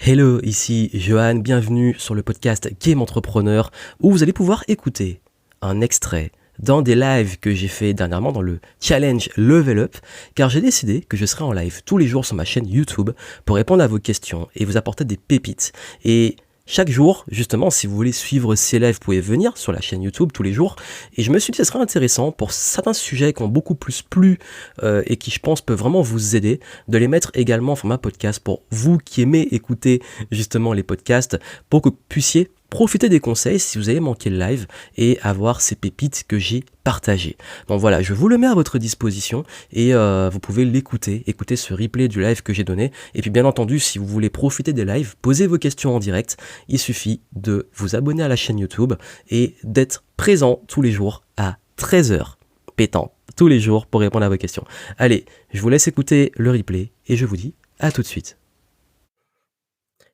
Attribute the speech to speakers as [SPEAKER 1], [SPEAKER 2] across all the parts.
[SPEAKER 1] Hello, ici Johan, bienvenue sur le podcast Game Entrepreneur où vous allez pouvoir écouter un extrait dans des lives que j'ai fait dernièrement dans le challenge Level Up, car j'ai décidé que je serai en live tous les jours sur ma chaîne YouTube pour répondre à vos questions et vous apporter des pépites. Et chaque jour, justement, si vous voulez suivre ces lives, vous pouvez venir sur la chaîne YouTube tous les jours. Et je me suis dit que ce serait intéressant pour certains sujets qui ont beaucoup plus plu et qui, je pense, peuvent vraiment vous aider, de les mettre également en format podcast pour vous qui aimez écouter justement les podcasts, pour que vous puissiez profiter des conseils si vous avez manqué le live et avoir ces pépites que j'ai partagées. Donc voilà, je vous le mets à votre disposition et vous pouvez l'écouter, écouter ce replay du live que j'ai donné. Et puis bien entendu, si vous voulez profiter des lives, posez vos questions en direct. Il suffit de vous abonner à la chaîne YouTube et d'être présent tous les jours à 13h pétant tous les jours pour répondre à vos questions. Allez, je vous laisse écouter le replay et je vous dis à tout de suite.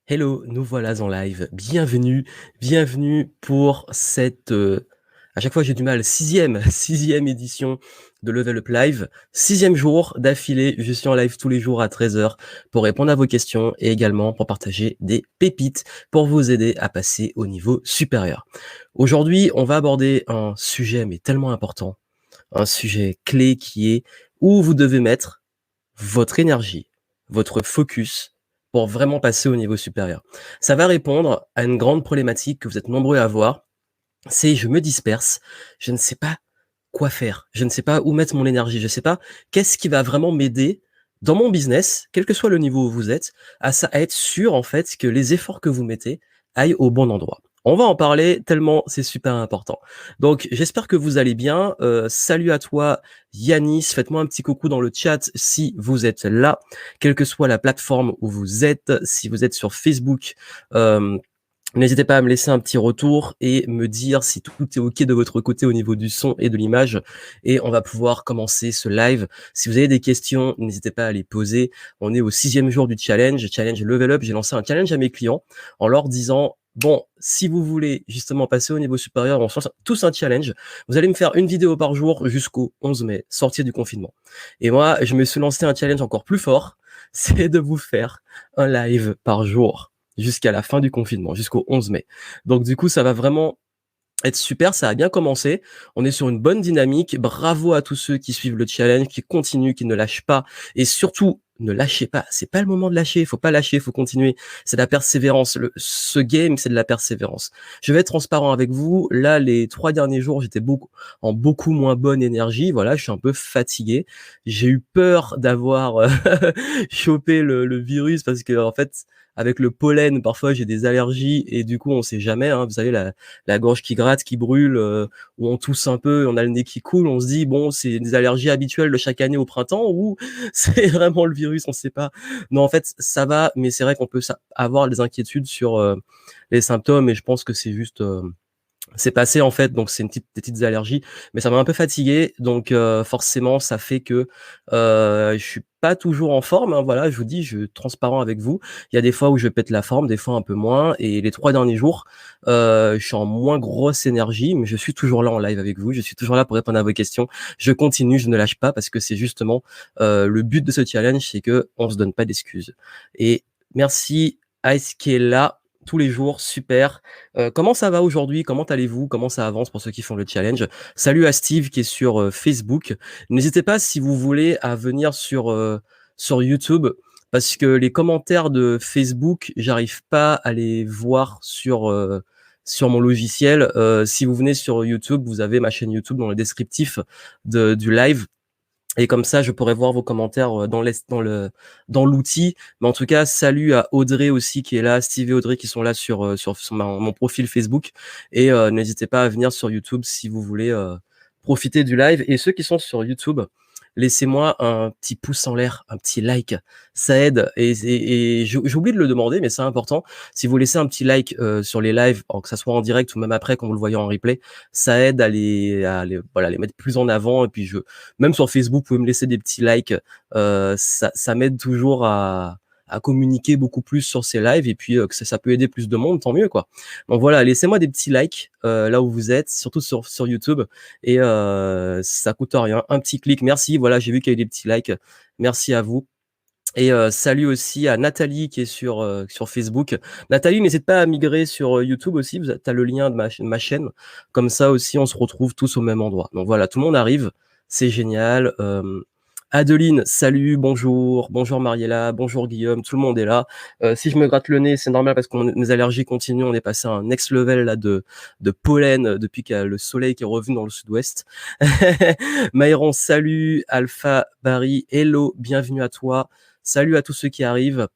[SPEAKER 1] Hello, nous voilà en live. Bienvenue pour cette, à chaque fois j'ai du mal, sixième édition de Level Up Live. 6e jour d'affilée, je suis en live tous les jours à 13h pour répondre à vos questions et également pour partager des pépites pour vous aider à passer au niveau supérieur. Aujourd'hui, on va aborder un sujet mais tellement important, un sujet clé qui est où vous devez mettre votre énergie, votre focus pour vraiment passer au niveau supérieur. Ça va répondre à une grande problématique que vous êtes nombreux à avoir, c'est je me disperse, je ne sais pas quoi faire, je ne sais pas où mettre mon énergie, je ne sais pas qu'est-ce qui va vraiment m'aider dans mon business, quel que soit le niveau où vous êtes, à être sûr en fait que les efforts que vous mettez aillent au bon endroit. On va en parler tellement c'est super important. Donc j'espère que vous allez bien. Salut à toi Yanis, faites-moi un petit coucou dans le chat si vous êtes là, quelle que soit la plateforme où vous êtes, si vous êtes sur Facebook. N'hésitez pas à me laisser un petit retour et me dire si tout est OK de votre côté au niveau du son et de l'image et on va pouvoir commencer ce live. Si vous avez des questions, n'hésitez pas à les poser. On est au 6e jour du challenge Level Up. J'ai lancé un challenge à mes clients en leur disant: «Bon, si vous voulez justement passer au niveau supérieur, on se lance tous un challenge. Vous allez me faire une vidéo par jour jusqu'au 11 mai, sortie du confinement». Et moi, je me suis lancé un challenge encore plus fort, c'est de vous faire un live par jour jusqu'à la fin du confinement, jusqu'au 11 mai. Donc du coup, ça va vraiment être super, ça a bien commencé. On est sur une bonne dynamique. Bravo à tous ceux qui suivent le challenge, qui continuent, qui ne lâchent pas. Et surtout, ne lâchez pas. C'est pas le moment de lâcher. Faut pas lâcher, faut continuer. C'est de la persévérance. Ce game, c'est de la persévérance. Je vais être transparent avec vous. Là, les 3 derniers jours, j'étais en beaucoup moins bonne énergie. Voilà, je suis un peu fatigué. J'ai eu peur d'avoir chopé le virus parce que, en fait, avec le pollen, parfois j'ai des allergies et du coup, on sait jamais, hein. Vous savez, la gorge qui gratte, qui brûle, où on tousse un peu, on a le nez qui coule, on se dit bon, c'est des allergies habituelles de chaque année au printemps ou c'est vraiment le virus, on sait pas. Non, en fait, ça va, mais c'est vrai qu'on peut avoir des inquiétudes sur les symptômes et je pense que c'est juste c'est passé en fait, donc c'est des petites allergies, mais ça m'a un peu fatigué, donc forcément ça fait que je suis pas toujours en forme, hein, voilà, je vous dis, je suis transparent avec vous. Il y a des fois où je pète la forme, des fois un peu moins et les 3 derniers jours, je suis en moins grosse énergie, mais je suis toujours là en live avec vous, je suis toujours là pour répondre à vos questions. Je continue, je ne lâche pas parce que c'est justement, le but de ce challenge, c'est qu'on se donne pas d'excuses et merci Ice qui est là tous les jours, super. Comment ça va aujourd'hui? Comment allez-vous? Comment ça avance pour ceux qui font le challenge? Salut à Steve qui est sur Facebook. N'hésitez pas si vous voulez à venir sur YouTube parce que les commentaires de Facebook, j'arrive pas à les voir sur mon logiciel. Si vous venez sur YouTube, vous avez ma chaîne YouTube dans le descriptif du live. Et comme ça, je pourrais voir vos commentaires dans l'outil. Mais en tout cas, salut à Audrey aussi qui est là, Steve et Audrey qui sont là sur mon profil Facebook. Et n'hésitez pas à venir sur YouTube si vous voulez profiter du live. Et ceux qui sont sur YouTube, laissez-moi un petit pouce en l'air, un petit like. Ça aide. Et j'ai oublié de le demander, mais c'est important. Si vous laissez un petit like sur les lives, que ça soit en direct ou même après quand vous le voyez en replay, ça aide voilà, les mettre plus en avant. Et puis même sur Facebook, vous pouvez me laisser des petits likes. Ça m'aide toujours à communiquer beaucoup plus sur ces lives et puis que ça peut aider plus de monde, tant mieux quoi. Donc voilà, laissez-moi des petits likes là où vous êtes, surtout sur YouTube et ça coûte rien, un petit clic. Merci, voilà, j'ai vu qu'il y a eu des petits likes. Merci à vous. Et salut aussi à Nathalie qui est sur Facebook. Nathalie, n'hésite pas à migrer sur YouTube aussi, tu as le lien de ma chaîne. Comme ça aussi, on se retrouve tous au même endroit. Donc voilà, tout le monde arrive, c'est génial. Adeline, salut, bonjour. Bonjour Mariella, bonjour Guillaume, tout le monde est là. Si je me gratte le nez, c'est normal parce que mes allergies continuent. On est passé à un next level là de pollen depuis qu'il y a le soleil qui est revenu dans le sud-ouest. Maïron, salut. Alpha, Barry, hello, bienvenue à toi. Salut à tous ceux qui arrivent.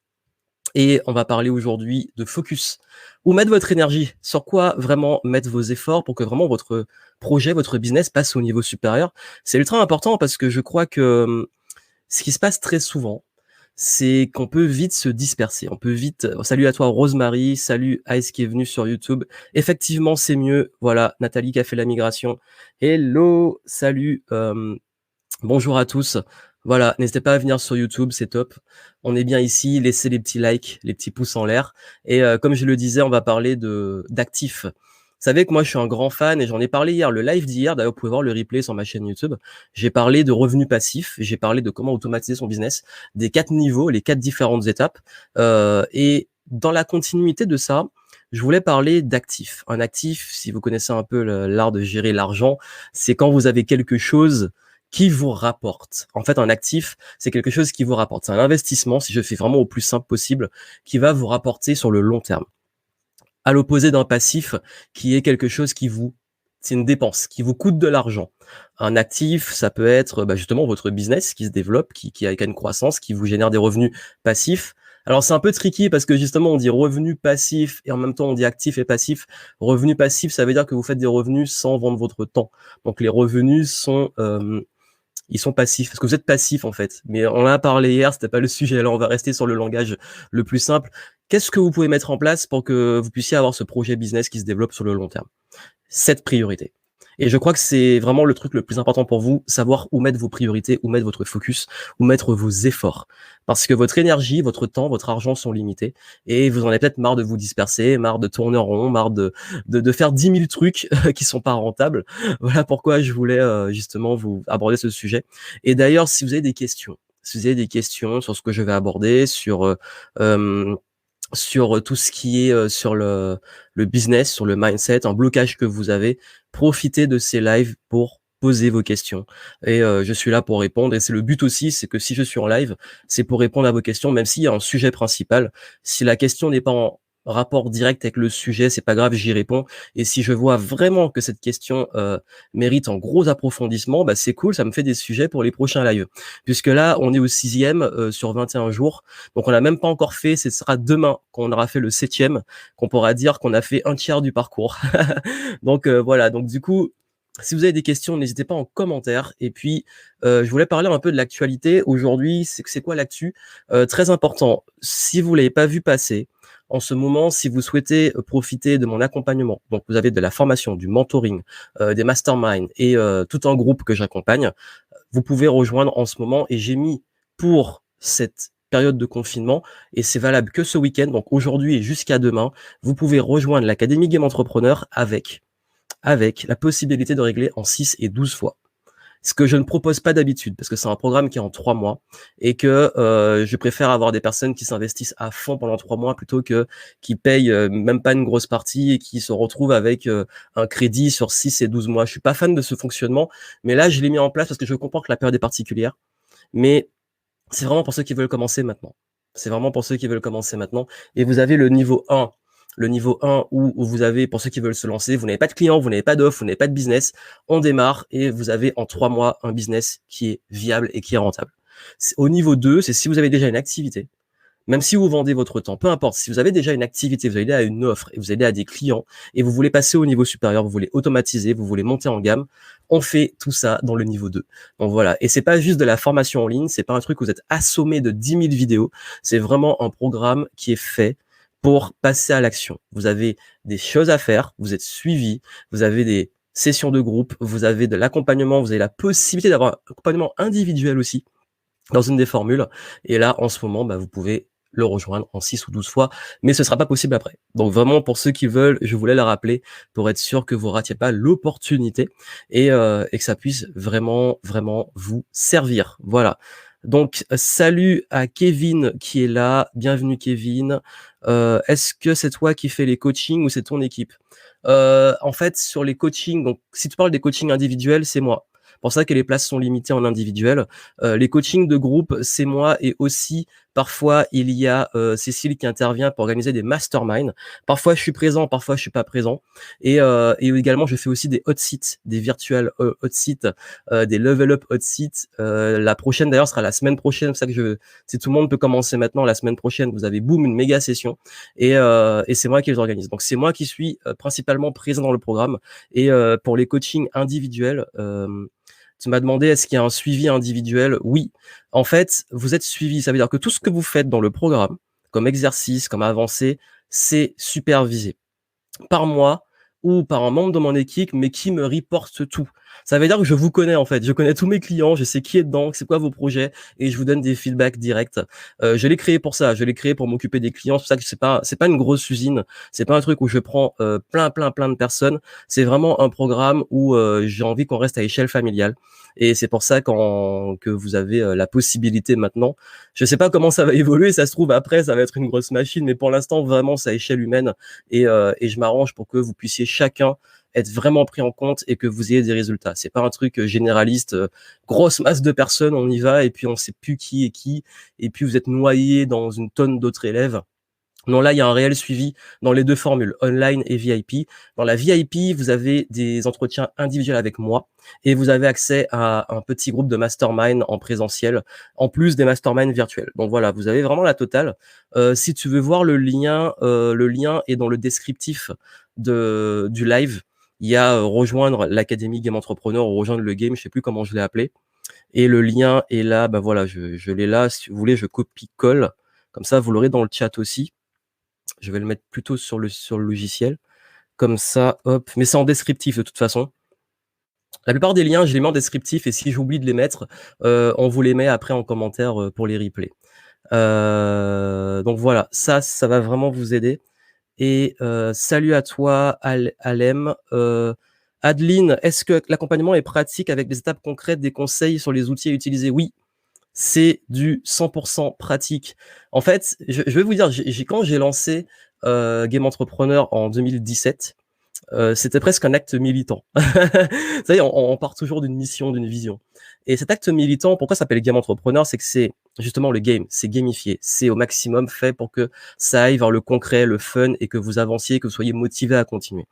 [SPEAKER 1] Et on va parler aujourd'hui de focus. Où mettre votre énergie? Sur quoi vraiment mettre vos efforts pour que vraiment votre projet, votre business passe au niveau supérieur? C'est ultra important parce que je crois que ce qui se passe très souvent, c'est qu'on peut vite se disperser. On peut vite... Salut à toi Rosemary, salut Ice qui est venu sur YouTube. Effectivement, c'est mieux. Voilà, Nathalie qui a fait la migration. Hello, salut. Bonjour à tous. Voilà, n'hésitez pas à venir sur YouTube, c'est top. On est bien ici, laissez les petits likes, les petits pouces en l'air. Et comme je le disais, on va parler d'actifs. Vous savez que moi, je suis un grand fan et j'en ai parlé hier, le live d'hier. D'ailleurs, vous pouvez voir le replay sur ma chaîne YouTube. J'ai parlé de revenus passifs, j'ai parlé de comment automatiser son business, des 4 niveaux, les 4 différentes étapes. Et dans la continuité de ça, je voulais parler d'actifs. Un actif, si vous connaissez un peu l'art de gérer l'argent, c'est quand vous avez quelque chose qui vous rapporte. En fait, un actif, c'est quelque chose qui vous rapporte. C'est un investissement, si je fais vraiment au plus simple possible, qui va vous rapporter sur le long terme. À l'opposé d'un passif, qui est quelque chose c'est une dépense, qui vous coûte de l'argent. Un actif, ça peut être justement votre business qui se développe, qui a une croissance, qui vous génère des revenus passifs. Alors c'est un peu tricky parce que justement on dit revenu passif et en même temps on dit actif et passif. Revenu passif, ça veut dire que vous faites des revenus sans vendre votre temps. Donc les revenus ils sont passifs, parce que vous êtes passif en fait. Mais on en a parlé hier, c'était pas le sujet. Là, on va rester sur le langage le plus simple. Qu'est-ce que vous pouvez mettre en place pour que vous puissiez avoir ce projet business qui se développe sur le long terme? 7 priorités. Et je crois que c'est vraiment le truc le plus important pour vous, savoir où mettre vos priorités, où mettre votre focus, où mettre vos efforts. Parce que votre énergie, votre temps, votre argent sont limités et vous en avez peut-être marre de vous disperser, marre de tourner en rond, marre de faire 10 000 trucs qui sont pas rentables. Voilà pourquoi je voulais justement vous aborder ce sujet. Et d'ailleurs, si vous avez des questions, sur ce que je vais aborder, sur tout ce qui est sur le business, sur le mindset, un blocage que vous avez, profitez de ces lives pour poser vos questions. Et je suis là pour répondre. Et c'est le but aussi, c'est que si je suis en live, c'est pour répondre à vos questions, même s'il y a un sujet principal. Si la question n'est pas en rapport direct avec le sujet, c'est pas grave, j'y réponds. Et si je vois vraiment que cette question mérite un gros approfondissement, c'est cool, ça me fait des sujets pour les prochains lives. Puisque là, on est au 6e sur 21 jours. Donc on n'a même pas encore fait, ce sera demain qu'on aura fait le 7e, qu'on pourra dire qu'on a fait un tiers du parcours. Donc voilà, donc du coup, si vous avez des questions, n'hésitez pas en commentaire. Et puis, je voulais parler un peu de l'actualité. Aujourd'hui, c'est quoi l'actu? Très important, si vous l'avez pas vu passer, en ce moment, si vous souhaitez profiter de mon accompagnement, donc vous avez de la formation, du mentoring, des masterminds et tout un groupe que j'accompagne, vous pouvez rejoindre en ce moment. Et j'ai mis pour cette période de confinement, et c'est valable que ce week-end, donc aujourd'hui et jusqu'à demain, vous pouvez rejoindre l'Académie Game Entrepreneur avec la possibilité de régler en 6 et 12 fois. Ce que je ne propose pas d'habitude, parce que c'est un programme qui est en 3 mois, et que je préfère avoir des personnes qui s'investissent à fond pendant 3 mois plutôt que qui payent même pas une grosse partie et qui se retrouvent avec un crédit sur 6 et 12 mois. Je suis pas fan de ce fonctionnement, mais là, je l'ai mis en place parce que je comprends que la période est particulière, mais c'est vraiment pour ceux qui veulent commencer maintenant. C'est vraiment pour ceux qui veulent commencer maintenant. Et vous avez le niveau 1. Le niveau 1 où vous avez, pour ceux qui veulent se lancer, vous n'avez pas de clients, vous n'avez pas d'offres, vous n'avez pas de business. On démarre et vous avez en 3 mois un business qui est viable et qui est rentable. Au niveau 2, c'est si vous avez déjà une activité, même si vous vendez votre temps, peu importe, si vous avez déjà une activité, vous allez à une offre et vous allez à des clients et vous voulez passer au niveau supérieur, vous voulez automatiser, vous voulez monter en gamme, on fait tout ça dans le niveau 2. Donc voilà, et c'est pas juste de la formation en ligne, c'est pas un truc où vous êtes assommé de 10 000 vidéos, c'est vraiment un programme qui est fait pour passer à l'action. Vous avez des choses à faire, vous êtes suivi, vous avez des sessions de groupe, vous avez de l'accompagnement, vous avez la possibilité d'avoir un accompagnement individuel aussi dans une des formules. Et là, en ce moment, vous pouvez le rejoindre en 6 ou 12 fois, mais ce sera pas possible après. Donc vraiment, pour ceux qui veulent, je voulais le rappeler pour être sûr que vous ratiez pas l'opportunité et que ça puisse vraiment, vraiment vous servir. Voilà. Donc, salut à Kevin qui est là. Bienvenue Kevin. Est-ce que c'est toi qui fais les coachings ou c'est ton équipe? En fait, sur les coachings, donc si tu parles des coachings individuels, c'est moi. Pour ça que les places sont limitées en individuel. Les coachings de groupe, c'est moi et aussi parfois il y a Cécile qui intervient pour organiser des masterminds. Parfois je suis présent, parfois je suis pas présent. Et également je fais aussi des hot seats, des virtual hot seats, des level up hot seats. La prochaine d'ailleurs sera la semaine prochaine. C'est ça que si tout le monde peut commencer maintenant, la semaine prochaine vous avez boum une méga session et c'est moi qui les organise. Donc c'est moi qui suis principalement présent dans le programme. Et pour les coachings individuels, tu m'as demandé est-ce qu'il y a un suivi individuel? Oui. En fait, vous êtes suivi. Ça veut dire que tout ce que vous faites dans le programme, comme exercice, comme avancée, c'est supervisé par moi ou par un membre de mon équipe, mais qui me reporte tout. Ça veut dire que je vous connais en fait. Je connais tous mes clients, je sais qui est dedans, c'est quoi vos projets, et je vous donne des feedbacks directs. Je l'ai créé pour ça. Je l'ai créé pour m'occuper des clients. C'est pour ça que c'est pas une grosse usine. C'est pas un truc où je prends plein de personnes. C'est vraiment un programme où j'ai envie qu'on reste à échelle familiale. Et c'est pour ça que vous avez la possibilité maintenant. Je sais pas comment ça va évoluer. Ça se trouve après, ça va être une grosse machine, mais pour l'instant vraiment c'est à échelle humaine. Et je m'arrange pour que vous puissiez chacun être vraiment pris en compte et que vous ayez des résultats. C'est pas un truc généraliste, grosse masse de personnes, on y va et puis on sait plus qui est qui et puis vous êtes noyé dans une tonne d'autres élèves. Non, là, il y a un réel suivi dans les deux formules, online et VIP. Dans la VIP, vous avez des entretiens individuels avec moi et vous avez accès à un petit groupe de mastermind en présentiel, en plus des masterminds virtuels. Donc voilà, vous avez vraiment la totale. Si tu veux voir le lien est dans le descriptif du live. Il y a rejoindre l'Académie Game Entrepreneur ou rejoindre le game, je sais plus comment je l'ai appelé. Et le lien est là, bah voilà, je l'ai là. Si vous voulez, je copie-colle. Comme ça, vous l'aurez dans le chat aussi. Je vais le mettre plutôt sur le logiciel. Comme ça, hop. Mais c'est en descriptif de toute façon. La plupart des liens, je les mets en descriptif et si j'oublie de les mettre, on vous les met après en commentaire pour les replays. Donc voilà, ça va vraiment vous aider. Et salut à toi, Alem. Adeline, est-ce que l'accompagnement est pratique avec des étapes concrètes, des conseils sur les outils à utiliser? Oui, c'est du 100% pratique. En fait, je vais vous dire, quand j'ai lancé Game Entrepreneur en 2017, c'était presque un acte militant. Vous savez, on part toujours d'une mission, d'une vision. Et cet acte militant, pourquoi ça s'appelle Game Entrepreneur? C'est que c'est justement le game, c'est gamifié, c'est au maximum fait pour que ça aille vers le concret, le fun, et que vous avanciez, que vous soyez motivé à continuer.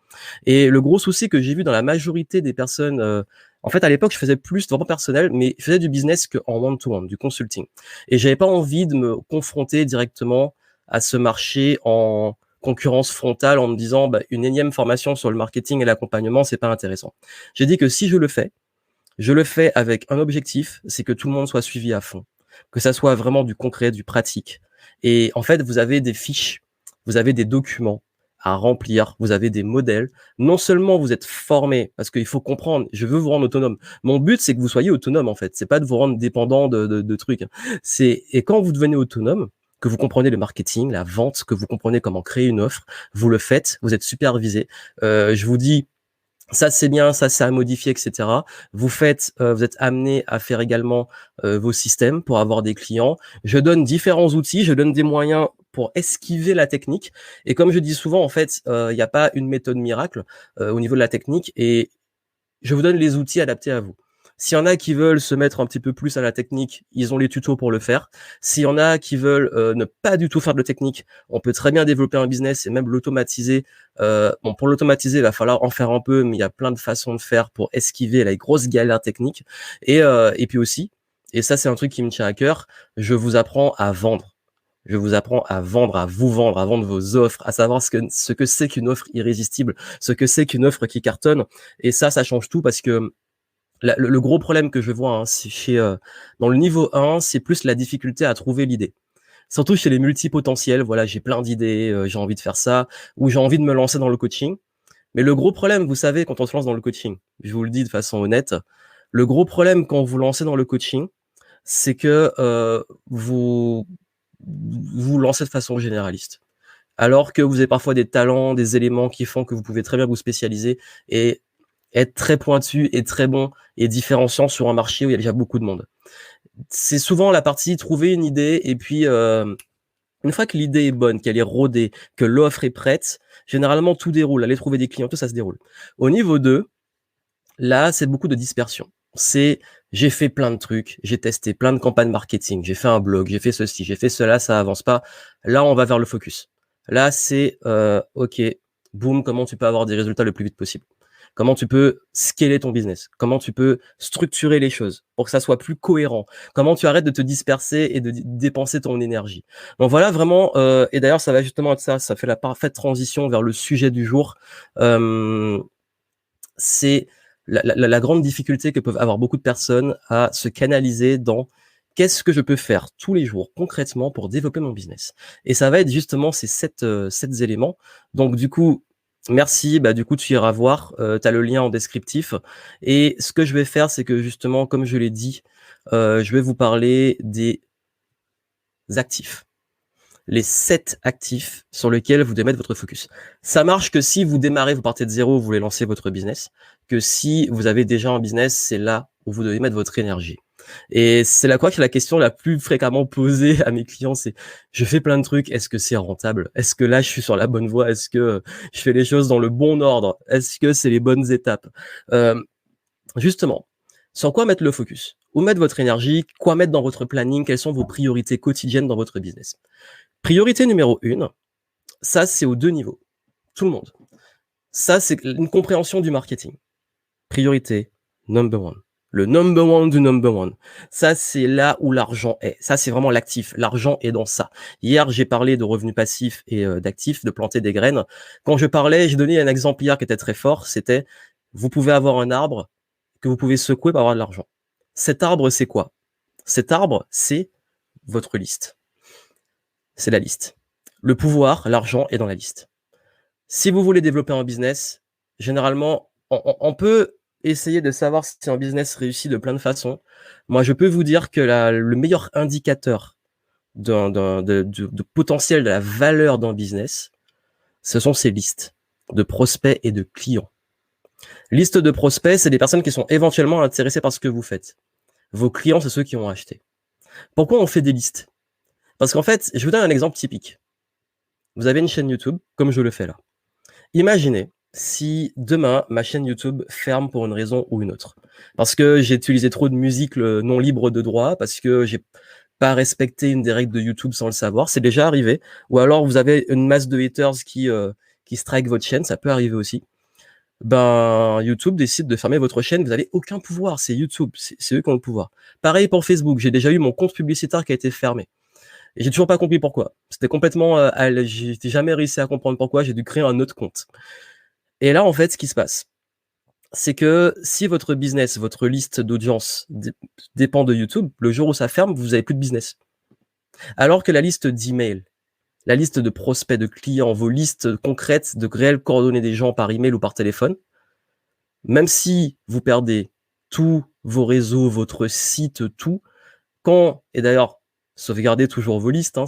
[SPEAKER 1] Et le gros souci que j'ai vu dans la majorité des personnes, en fait, à l'époque, je faisais plus de vraiment personnel, mais je faisais du business qu'en one-to-one, du consulting. Et j'avais pas envie de me confronter directement à ce marché en concurrence frontale en me disant une énième formation sur le marketing et l'accompagnement, c'est pas intéressant. J'ai dit que si je le fais avec un objectif, c'est que tout le monde soit suivi à fond, que ça soit vraiment du concret, du pratique. Et en fait, vous avez des fiches, vous avez des documents à remplir, vous avez des modèles. Non seulement vous êtes formé, parce qu'il faut comprendre, je veux vous rendre autonome. Mon but, c'est que vous soyez autonome, en fait. C'est pas de vous rendre dépendant de trucs. Et quand vous devenez autonome, que vous comprenez le marketing, la vente, que vous comprenez comment créer une offre, vous le faites, vous êtes supervisé. Je vous dis, ça c'est bien, ça c'est à modifier, etc. Vous êtes amené à faire également vos systèmes pour avoir des clients. Je donne différents outils, je donne des moyens pour esquiver la technique. Et comme je dis souvent, en fait, il n'y a pas une méthode miracle au niveau de la technique. Et je vous donne les outils adaptés à vous. S'il y en a qui veulent se mettre un petit peu plus à la technique, ils ont les tutos pour le faire. S'il y en a qui veulent ne pas du tout faire de la technique, on peut très bien développer un business et même l'automatiser. Pour l'automatiser, il va falloir en faire un peu, mais il y a plein de façons de faire pour esquiver les grosses galères techniques. Et puis aussi, et ça c'est un truc qui me tient à cœur, je vous apprends à vendre. Je vous apprends à vendre, à vous vendre, à vendre vos offres, à savoir ce que c'est qu'une offre irrésistible, ce que c'est qu'une offre qui cartonne. Et ça change tout parce que le gros problème que je vois dans le niveau 1, c'est plus la difficulté à trouver l'idée. Surtout chez les multipotentiels, voilà, j'ai plein d'idées, j'ai envie de faire ça, ou j'ai envie de me lancer dans le coaching. Mais le gros problème, vous savez, quand on se lance dans le coaching, je vous le dis de façon honnête, le gros problème quand vous lancez dans le coaching, c'est que vous lancez de façon généraliste. Alors que vous avez parfois des talents, des éléments qui font que vous pouvez très bien vous spécialiser et être très pointu et très bon et différenciant sur un marché où il y a déjà beaucoup de monde. c'est souvent la partie trouver une idée et puis, une fois que l'idée est bonne, qu'elle est rodée, que l'offre est prête, généralement tout déroule. Aller trouver des clients, tout ça se déroule. Au niveau 2, là, c'est beaucoup de dispersion. C'est j'ai fait plein de trucs, j'ai testé plein de campagnes marketing, j'ai fait un blog, j'ai fait ceci, j'ai fait cela, ça avance pas. Là, on va vers le focus. Là, c'est OK, boum, comment tu peux avoir des résultats le plus vite possible? Comment tu peux scaler ton business? Comment tu peux structurer les choses pour que ça soit plus cohérent? Comment tu arrêtes de te disperser et de dépenser ton énergie? Donc voilà vraiment, et d'ailleurs ça va justement être ça fait la parfaite transition vers le sujet du jour. C'est la grande difficulté que peuvent avoir beaucoup de personnes à se canaliser dans qu'est-ce que je peux faire tous les jours concrètement pour développer mon business? Et ça va être justement ces 7 éléments. Donc du coup, merci, du coup tu iras voir, tu as le lien en descriptif et ce que je vais faire, c'est que justement, comme je l'ai dit, je vais vous parler des actifs. Les 7 actifs sur lesquels vous devez mettre votre focus. Ça marche que si vous démarrez, vous partez de zéro, vous voulez lancer votre business, que si vous avez déjà un business, c'est là où vous devez mettre votre énergie. Et c'est là quoi que la question la plus fréquemment posée à mes clients, c'est je fais plein de trucs, est-ce que c'est rentable? Est-ce que là je suis sur la bonne voie? Est-ce que je fais les choses dans le bon ordre? Est-ce que c'est les bonnes étapes? Justement, sur quoi mettre le focus? Où mettre votre énergie? Quoi mettre dans votre planning? Quelles sont vos priorités quotidiennes dans votre business? Priorité numéro 1, ça c'est aux 2 niveaux. Tout le monde. Ça, c'est une compréhension du marketing. Priorité number 1. Le number 1 du number 1. Ça, c'est là où l'argent est. Ça, c'est vraiment l'actif. L'argent est dans ça. Hier, j'ai parlé de revenus passifs et d'actifs, de planter des graines. Quand je parlais, j'ai donné un exemple hier qui était très fort. C'était, vous pouvez avoir un arbre que vous pouvez secouer pour avoir de l'argent. Cet arbre, c'est quoi? Cet arbre, c'est votre liste. C'est la liste. Le pouvoir, l'argent est dans la liste. Si vous voulez développer un business, généralement, on peut essayer de savoir si un business réussit de plein de façons. Moi, je peux vous dire que le meilleur indicateur de potentiel de la valeur d'un business, ce sont ces listes de prospects et de clients. Liste de prospects, c'est des personnes qui sont éventuellement intéressées par ce que vous faites. Vos clients, c'est ceux qui ont acheté. Pourquoi on fait des listes? Parce qu'en fait, je vous donne un exemple typique. Vous avez une chaîne YouTube, comme je le fais là. Imaginez si demain, ma chaîne YouTube ferme pour une raison ou une autre. Parce que j'ai utilisé trop de musique non libre de droit, parce que j'ai pas respecté une des règles de YouTube sans le savoir. C'est déjà arrivé. Ou alors vous avez une masse de haters qui strike votre chaîne, ça peut arriver aussi. YouTube décide de fermer votre chaîne, vous n'avez aucun pouvoir, c'est YouTube, c'est eux qui ont le pouvoir. Pareil pour Facebook, j'ai déjà eu mon compte publicitaire qui a été fermé. Et j'ai toujours pas compris pourquoi. C'était complètement, j'ai jamais réussi à comprendre pourquoi, j'ai dû créer un autre compte. Et là, en fait, ce qui se passe, c'est que si votre business, votre liste d'audience dépend de YouTube, le jour où ça ferme, vous avez plus de business. Alors que la liste d'emails, la liste de prospects, de clients, vos listes concrètes de réelles coordonnées des gens par email ou par téléphone, même si vous perdez tous vos réseaux, votre site, tout, et d'ailleurs, sauvegardez toujours vos listes,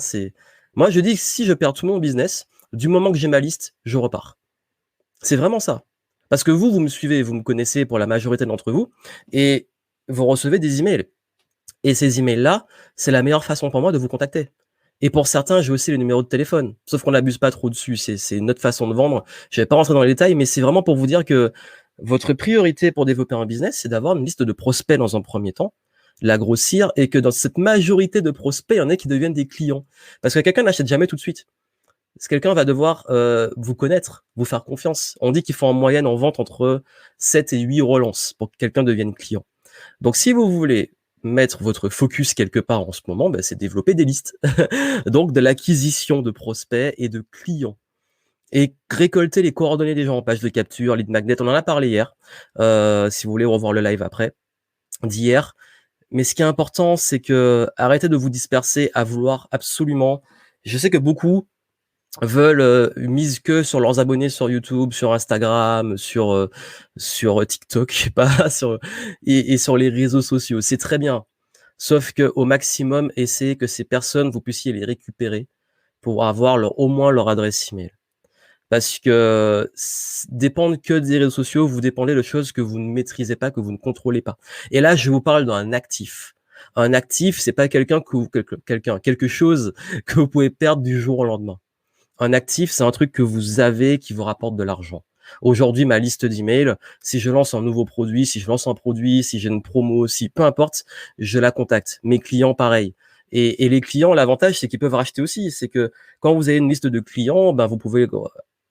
[SPEAKER 1] moi je dis que si je perds tout mon business, du moment que j'ai ma liste, je repars. C'est vraiment ça. Parce que vous me suivez, vous me connaissez pour la majorité d'entre vous, et vous recevez des emails. Et ces emails-là, c'est la meilleure façon pour moi de vous contacter. Et pour certains, j'ai aussi le numéro de téléphone. Sauf qu'on n'abuse pas trop dessus. C'est une autre façon de vendre. Je vais pas rentrer dans les détails, mais c'est vraiment pour vous dire que votre priorité pour développer un business, c'est d'avoir une liste de prospects dans un premier temps, la grossir, et que dans cette majorité de prospects, il y en a qui deviennent des clients. Parce que quelqu'un n'achète jamais tout de suite. Parce que quelqu'un va devoir vous connaître, vous faire confiance. On dit qu'il faut en moyenne en vente entre 7 et 8 relances pour que quelqu'un devienne client. Donc si vous voulez mettre votre focus quelque part en ce moment, c'est développer des listes. Donc de l'acquisition de prospects et de clients. Et récolter les coordonnées des gens en page de capture, lead magnet, on en a parlé hier, si vous voulez revoir le live après, d'hier. Mais ce qui est important, c'est que arrêtez de vous disperser à vouloir absolument... Je sais que beaucoup veulent mise que sur leurs abonnés sur YouTube, sur Instagram, sur TikTok, je sais pas, et sur les réseaux sociaux. C'est très bien. Sauf que au maximum, essayez que ces personnes, vous puissiez les récupérer pour avoir au moins leur adresse email. Parce que dépendre que des réseaux sociaux, vous dépendez de choses que vous ne maîtrisez pas, que vous ne contrôlez pas. Et là, je vous parle d'un actif. Un actif, c'est pas quelque chose que vous pouvez perdre du jour au lendemain. Un actif, c'est un truc que vous avez qui vous rapporte de l'argent. Aujourd'hui, ma liste d'emails, si je lance un nouveau produit, si je lance un produit, si j'ai une promo, si peu importe, je la contacte. Mes clients, pareil. Et les clients, l'avantage, c'est qu'ils peuvent racheter aussi. C'est que quand vous avez une liste de clients, ben, vous pouvez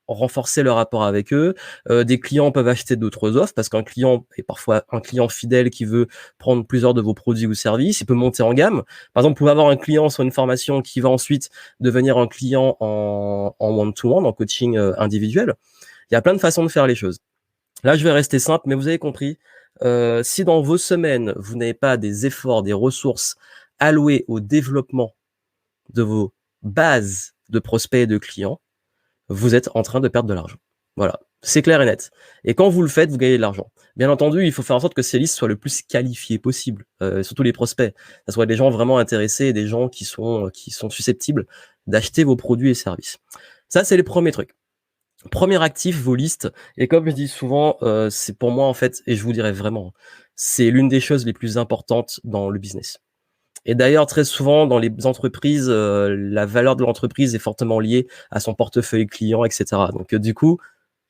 [SPEAKER 1] renforcer le rapport avec eux. Des clients peuvent acheter d'autres offres parce qu'un client est parfois un client fidèle qui veut prendre plusieurs de vos produits ou services. Il peut monter en gamme. Par exemple, vous pouvez avoir un client sur une formation qui va ensuite devenir un client en one-to-one, en coaching individuel. Il y a plein de façons de faire les choses. Là, je vais rester simple, mais vous avez compris. Si dans vos semaines, vous n'avez pas des efforts, des ressources allouées au développement de vos bases de prospects et de clients, vous êtes en train de perdre de l'argent. Voilà, c'est clair et net. Et quand vous le faites, vous gagnez de l'argent. Bien entendu, il faut faire en sorte que ces listes soient le plus qualifiées possible, surtout les prospects. Ça soit des gens vraiment intéressés et des gens qui sont susceptibles d'acheter vos produits et services. Ça, c'est les premiers trucs. Premier actif, vos listes. Et comme je dis souvent, c'est pour moi, en fait, et je vous dirais vraiment, c'est l'une des choses les plus importantes dans le business. Et d'ailleurs, très souvent, dans les entreprises, la valeur de l'entreprise est fortement liée à son portefeuille client, etc. Donc, du coup,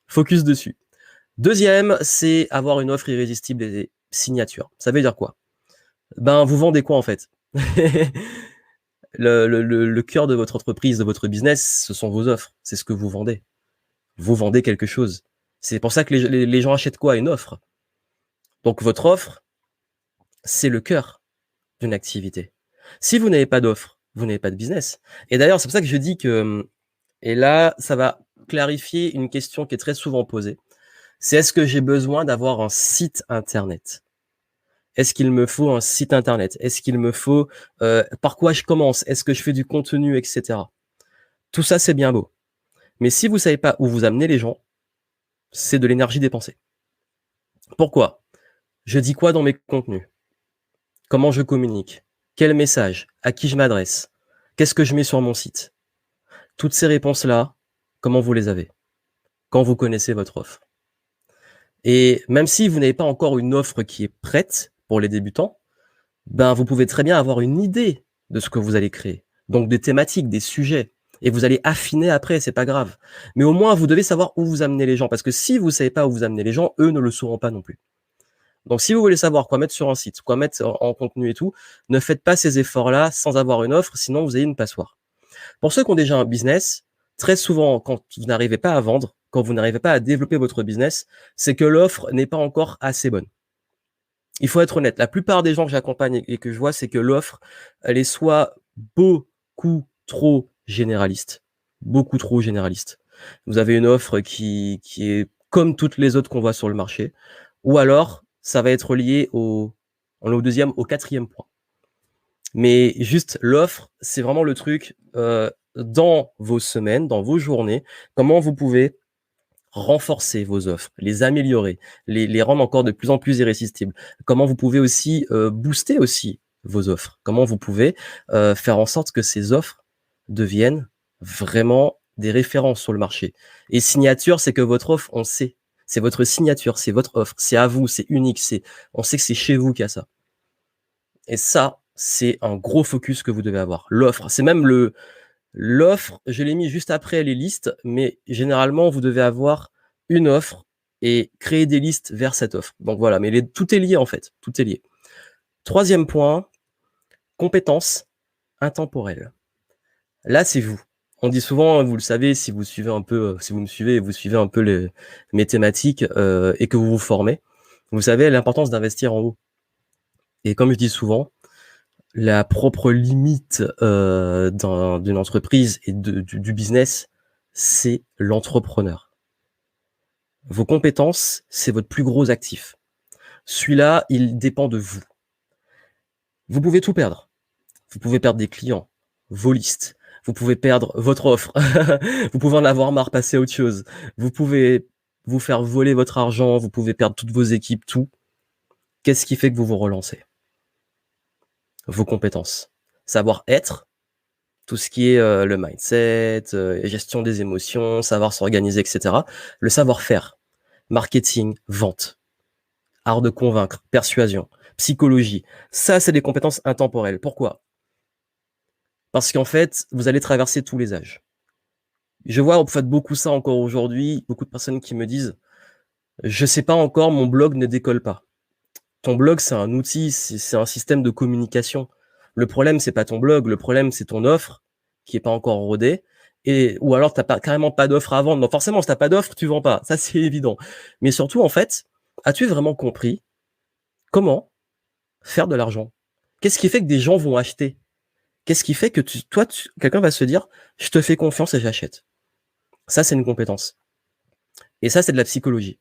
[SPEAKER 1] focus dessus. Deuxième, c'est avoir une offre irrésistible et signature. Ça veut dire quoi? Ben, vous vendez quoi, en fait? Le cœur de votre entreprise, de votre business, ce sont vos offres. C'est ce que vous vendez. Vous vendez quelque chose. C'est pour ça que les gens achètent quoi? Une offre. Donc, votre offre, c'est le cœur d'une activité. Si vous n'avez pas d'offre, vous n'avez pas de business. Et d'ailleurs, c'est pour ça que je dis que, et là, ça va clarifier une question qui est très souvent posée. C'est est-ce que j'ai besoin d'avoir un site internet? Est-ce qu'il me faut un site internet? Est-ce qu'il me faut, par quoi je commence? Est-ce que je fais du contenu, etc. Tout ça, c'est bien beau. Mais si vous savez pas où vous amenez les gens, c'est de l'énergie dépensée. Pourquoi? Je dis quoi dans mes contenus? Comment je communique? Quel message? À qui je m'adresse? Qu'est-ce que je mets sur mon site? Toutes ces réponses-là, comment vous les avez? Quand vous connaissez votre offre. Et même si vous n'avez pas encore une offre qui est prête pour les débutants, ben vous pouvez très bien avoir une idée de ce que vous allez créer. Donc des thématiques, des sujets. Et vous allez affiner après, c'est pas grave. Mais au moins, vous devez savoir où vous amenez les gens. Parce que si vous savez pas où vous amenez les gens, eux ne le sauront pas non plus. Donc, si vous voulez savoir quoi mettre sur un site, quoi mettre en contenu et tout, ne faites pas ces efforts-là sans avoir une offre, sinon vous avez une passoire. Pour ceux qui ont déjà un business, très souvent, quand vous n'arrivez pas à vendre, quand vous n'arrivez pas à développer votre business, c'est que l'offre n'est pas encore assez bonne. Il faut être honnête. La plupart des gens que j'accompagne et que je vois, c'est que l'offre, elle est soit beaucoup trop généraliste. Beaucoup trop généraliste. Vous avez une offre qui est comme toutes les autres qu'on voit sur le marché. Ou alors, ça va être lié au deuxième, au quatrième point. Mais juste l'offre, c'est vraiment le truc dans vos semaines, dans vos journées, comment vous pouvez renforcer vos offres, les améliorer, les rendre encore de plus en plus irrésistibles. Comment vous pouvez aussi booster aussi vos offres. Comment vous pouvez faire en sorte que ces offres deviennent vraiment des références sur le marché. Et signature, c'est que votre offre, on sait. C'est votre signature, c'est votre offre, c'est à vous, c'est unique, on sait que c'est chez vous qu'il y a ça. Et ça, c'est un gros focus que vous devez avoir. L'offre, c'est même l'offre, je l'ai mis juste après les listes, mais généralement, vous devez avoir une offre et créer des listes vers cette offre. Donc voilà, mais tout est lié en fait, tout est lié. Troisième point, compétences intemporelles. Là, c'est vous. On dit souvent, vous le savez, si vous suivez un peu, si vous me suivez, vous suivez un peu mes thématiques et que vous vous formez, vous savez l'importance d'investir en vous. Et comme je dis souvent, la propre limite d'une entreprise et du business, c'est l'entrepreneur. Vos compétences, c'est votre plus gros actif. Celui-là, il dépend de vous. Vous pouvez tout perdre. Vous pouvez perdre des clients, vos listes. Vous pouvez perdre votre offre. Vous pouvez en avoir marre, passer à autre chose. Vous pouvez vous faire voler votre argent. Vous pouvez perdre toutes vos équipes, tout. Qu'est-ce qui fait que vous vous relancez? Vos compétences. Savoir-être, tout ce qui est le mindset, gestion des émotions, savoir s'organiser, etc. Le savoir-faire, marketing, vente, art de convaincre, persuasion, psychologie. Ça, c'est des compétences intemporelles. Pourquoi? Parce qu'en fait, vous allez traverser tous les âges. Je vois, en fait, beaucoup ça encore aujourd'hui, beaucoup de personnes qui me disent: «Je sais pas encore, mon blog ne décolle pas». Ton blog, c'est un outil, c'est un système de communication. Le problème, c'est pas ton blog, le problème, c'est ton offre qui est pas encore rodée ou alors tu as pas carrément pas d'offre à vendre. Donc forcément, si tu as pas d'offre, tu vends pas, ça c'est évident. Mais surtout, en fait, as-tu vraiment compris comment faire de l'argent? Qu'est-ce qui fait que des gens vont acheter? Qu'est-ce qui fait que quelqu'un va se dire: «Je te fais confiance et j'achète». Ça, c'est une compétence et ça, c'est de la psychologie.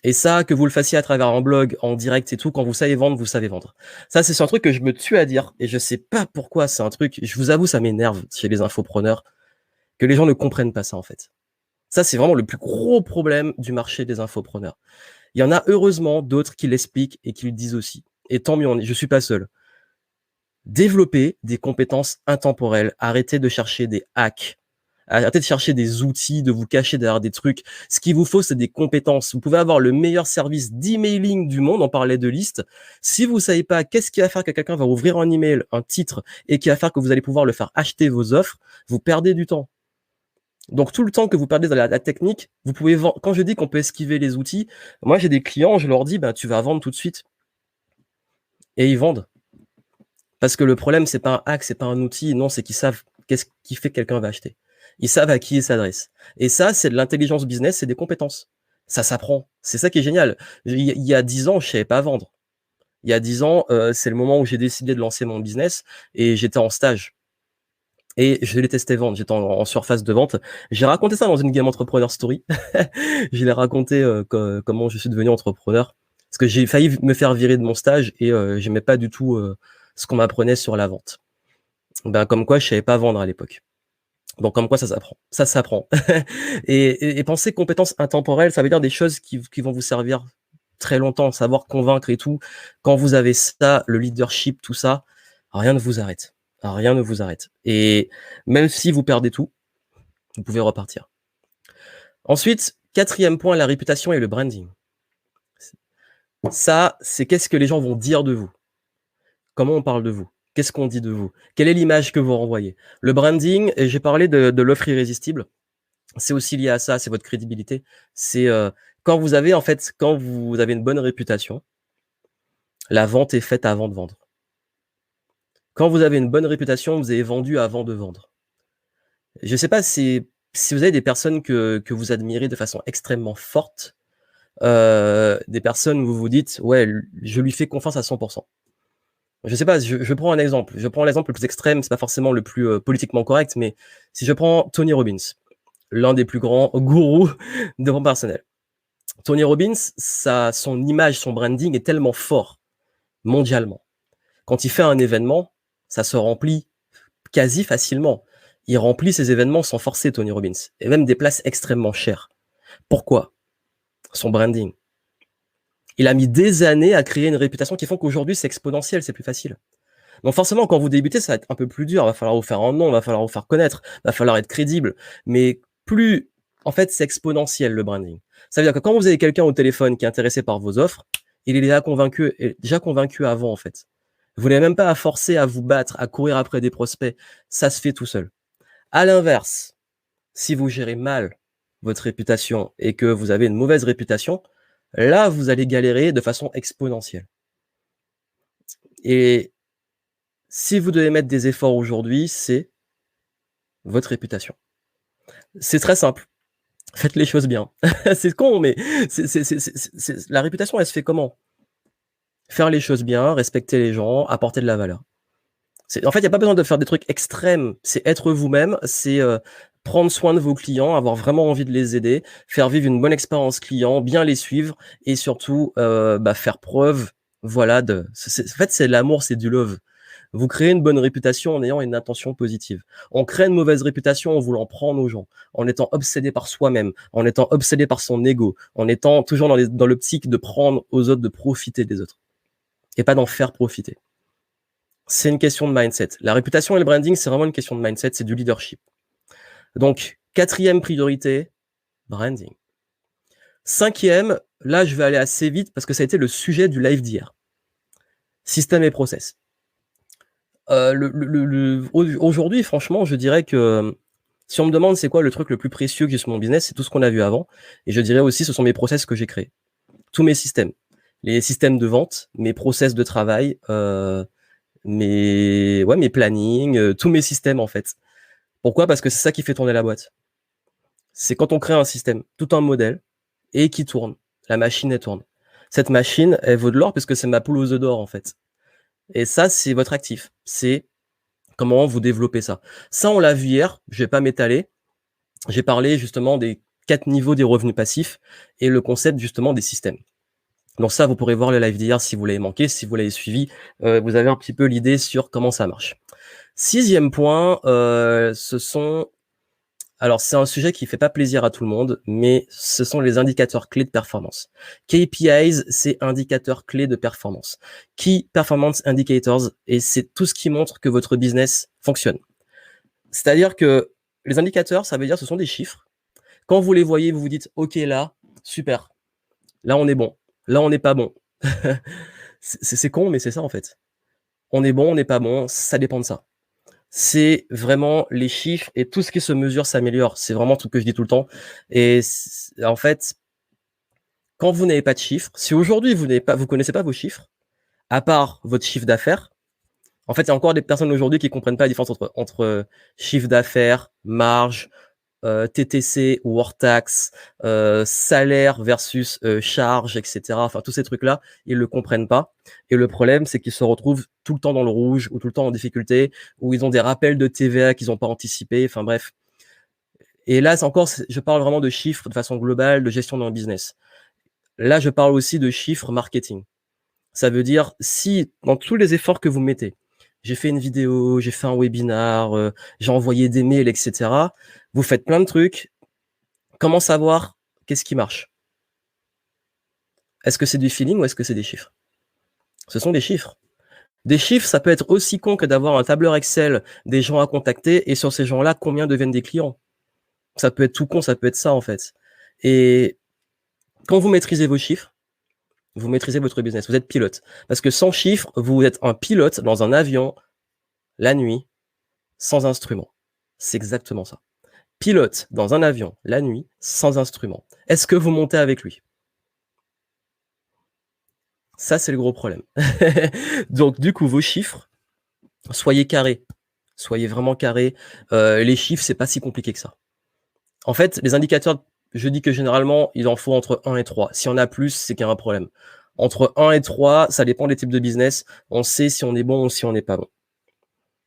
[SPEAKER 1] Et ça, que vous le fassiez à travers un blog, en direct et tout, quand vous savez vendre, vous savez vendre. Ça, c'est un truc que je me tue à dire et je sais pas pourquoi, c'est un truc, je vous avoue, ça m'énerve chez les infopreneurs, que les gens ne comprennent pas ça, en fait. Ça, c'est vraiment le plus gros problème du marché des infopreneurs. Il y en a heureusement d'autres qui l'expliquent et qui le disent aussi. Et tant mieux, je suis pas seul. Développer des compétences intemporelles, arrêtez de chercher des hacks. Arrêtez de chercher des outils, de vous cacher derrière des trucs. Ce qu'il vous faut, c'est des compétences. Vous pouvez avoir le meilleur service d'emailing du monde, on parlait de liste. Si vous savez pas qu'est-ce qui va faire que quelqu'un va ouvrir un email, un titre, et qui va faire que vous allez pouvoir le faire acheter vos offres, vous perdez du temps. Donc tout le temps que vous perdez dans la technique, vous pouvez vendre. Quand je dis qu'on peut esquiver les outils, moi j'ai des clients, je leur dis, tu vas vendre tout de suite. Et ils vendent. Parce que le problème, c'est pas un hack, c'est pas un outil, non, c'est qu'ils savent qu'est-ce qui fait que quelqu'un va acheter. Ils savent à qui ils s'adressent. Et ça, c'est de l'intelligence business, c'est des compétences. Ça s'apprend. C'est ça qui est génial. Il y a 10 ans, je savais pas vendre. Il y a 10 ans, c'est le moment où j'ai décidé de lancer mon business et j'étais en stage. Et je détestais vendre. J'étais en surface de vente. J'ai raconté ça dans une Game Entrepreneur Story. Je l'ai raconté comment je suis devenu entrepreneur. Parce que j'ai failli me faire virer de mon stage et j'aimais pas du tout ce qu'on m'apprenait sur la vente. Comme quoi, je savais pas vendre à l'époque. Donc comme quoi ça s'apprend. Ça s'apprend. Et penser compétences intemporelles, ça veut dire des choses qui vont vous servir très longtemps, savoir convaincre et tout. Quand vous avez ça, le leadership, tout ça, rien ne vous arrête. Rien ne vous arrête. Et même si vous perdez tout, vous pouvez repartir. Ensuite, 4e point, la réputation et le branding. Ça, c'est qu'est-ce que les gens vont dire de vous? Comment on parle de vous? Qu'est-ce qu'on dit de vous? Quelle est l'image que vous renvoyez? Le branding, et j'ai parlé de l'offre irrésistible, c'est aussi lié à ça, c'est votre crédibilité. C'est quand vous avez une bonne réputation, la vente est faite avant de vendre. Quand vous avez une bonne réputation, vous avez vendu avant de vendre. Je ne sais pas si vous avez des personnes que vous admirez de façon extrêmement forte, des personnes où vous vous dites: «Ouais, je lui fais confiance à 100%». Je sais pas, je prends un exemple. Je prends l'exemple le plus extrême, c'est pas forcément le plus politiquement correct, mais si je prends Tony Robbins, l'un des plus grands gourous de développement personnel. Tony Robbins, son image, son branding est tellement fort mondialement. Quand il fait un événement, ça se remplit quasi facilement. Il remplit ses événements sans forcer, Tony Robbins, et même des places extrêmement chères. Pourquoi? Son branding. Il a mis des années à créer une réputation qui font qu'aujourd'hui, c'est exponentiel, c'est plus facile. Donc forcément, quand vous débutez, ça va être un peu plus dur. Il va falloir vous faire un nom, il va falloir vous faire connaître, il va falloir être crédible. Mais plus, en fait, c'est exponentiel le branding. Ça veut dire que quand vous avez quelqu'un au téléphone qui est intéressé par vos offres, il est déjà convaincu avant, en fait. Vous n'avez même pas à forcer à vous battre, à courir après des prospects. Ça se fait tout seul. À l'inverse, si vous gérez mal votre réputation et que vous avez une mauvaise réputation, là, vous allez galérer de façon exponentielle. Et si vous devez mettre des efforts aujourd'hui, c'est votre réputation. C'est très simple. Faites les choses bien. C'est con, mais la réputation, elle se fait comment? Faire les choses bien, respecter les gens, apporter de la valeur. En fait, il n'y a pas besoin de faire des trucs extrêmes. C'est être vous-même, c'est prendre soin de vos clients, avoir vraiment envie de les aider, faire vivre une bonne expérience client, bien les suivre et surtout faire preuve, voilà, en fait, c'est l'amour, c'est du love. Vous créez une bonne réputation en ayant une intention positive. On crée une mauvaise réputation en voulant prendre aux gens, en étant obsédé par soi-même, en étant obsédé par son ego, en étant toujours dans l'optique de prendre aux autres, de profiter des autres et pas d'en faire profiter. C'est une question de mindset. La réputation et le branding, c'est vraiment une question de mindset, c'est du leadership. Donc, 4e priorité, branding. 5e, là, je vais aller assez vite parce que ça a été le sujet du live d'hier. Système et process. Aujourd'hui, franchement, je dirais que si on me demande c'est quoi le truc le plus précieux que j'ai sur mon business, c'est tout ce qu'on a vu avant. Et je dirais aussi, ce sont mes process que j'ai créés. Tous mes systèmes. Les systèmes de vente, mes process de travail, mes plannings, tous mes systèmes en fait. Pourquoi? Parce que c'est ça qui fait tourner la boîte. C'est quand on crée un système, tout un modèle, et qui tourne. La machine, elle tourne. Cette machine, elle vaut de l'or parce que c'est ma poule aux œufs d'or en fait. Et ça, c'est votre actif. C'est comment vous développez ça. Ça, on l'a vu hier, je vais pas m'étaler. J'ai parlé justement des 4 niveaux des revenus passifs et le concept justement des systèmes. Donc ça, vous pourrez voir le live d'hier si vous l'avez manqué, si vous l'avez suivi, vous avez un petit peu l'idée sur comment ça marche. 6e point, alors c'est un sujet qui fait pas plaisir à tout le monde, mais ce sont les indicateurs clés de performance. KPIs, c'est indicateurs clés de performance. Key Performance Indicators, et c'est tout ce qui montre que votre business fonctionne. C'est-à-dire que les indicateurs, ça veut dire ce sont des chiffres. Quand vous les voyez, vous vous dites, OK, là, super. Là, on est bon. Là, on n'est pas bon. C'est con, mais c'est ça, en fait. On est bon, on n'est pas bon, ça dépend de ça. C'est vraiment les chiffres et tout ce qui se mesure s'améliore. C'est vraiment tout ce que je dis tout le temps. Et en fait, quand vous n'avez pas de chiffres, si aujourd'hui vous connaissez pas vos chiffres, à part votre chiffre d'affaires, en fait, il y a encore des personnes aujourd'hui qui comprennent pas la différence entre chiffre d'affaires, marge, TTC ou hors taxe, salaire versus charge, etc. Enfin, tous ces trucs-là, ils le comprennent pas. Et le problème, c'est qu'ils se retrouvent tout le temps dans le rouge ou tout le temps en difficulté, ou ils ont des rappels de TVA qu'ils n'ont pas anticipés. Enfin bref. Et là, je parle vraiment de chiffres de façon globale, de gestion d'un business. Là, je parle aussi de chiffres marketing. Ça veut dire, si dans tous les efforts que vous mettez, j'ai fait une vidéo, j'ai fait un webinar, j'ai envoyé des mails, etc. Vous faites plein de trucs. Comment savoir qu'est-ce qui marche? Est-ce que c'est du feeling ou est-ce que c'est des chiffres? Ce sont des chiffres. Des chiffres, ça peut être aussi con que d'avoir un tableur Excel des gens à contacter et sur ces gens-là, combien deviennent des clients? Ça peut être tout con, ça peut être ça en fait. Et quand vous maîtrisez vos chiffres, vous maîtrisez votre business, vous êtes pilote. Parce que sans chiffres, vous êtes un pilote dans un avion, la nuit, sans instrument. C'est exactement ça. Pilote dans un avion, la nuit, sans instrument. Est-ce que vous montez avec lui? Ça, c'est le gros problème. Donc, du coup, vos chiffres, soyez carrés. Soyez vraiment carrés. Les chiffres, c'est pas si compliqué que ça. En fait, les indicateurs, je dis que généralement, il en faut entre 1 et 3. Si on a plus, c'est qu'il y a un problème. Entre 1 et 3, ça dépend des types de business. On sait si on est bon ou si on n'est pas bon.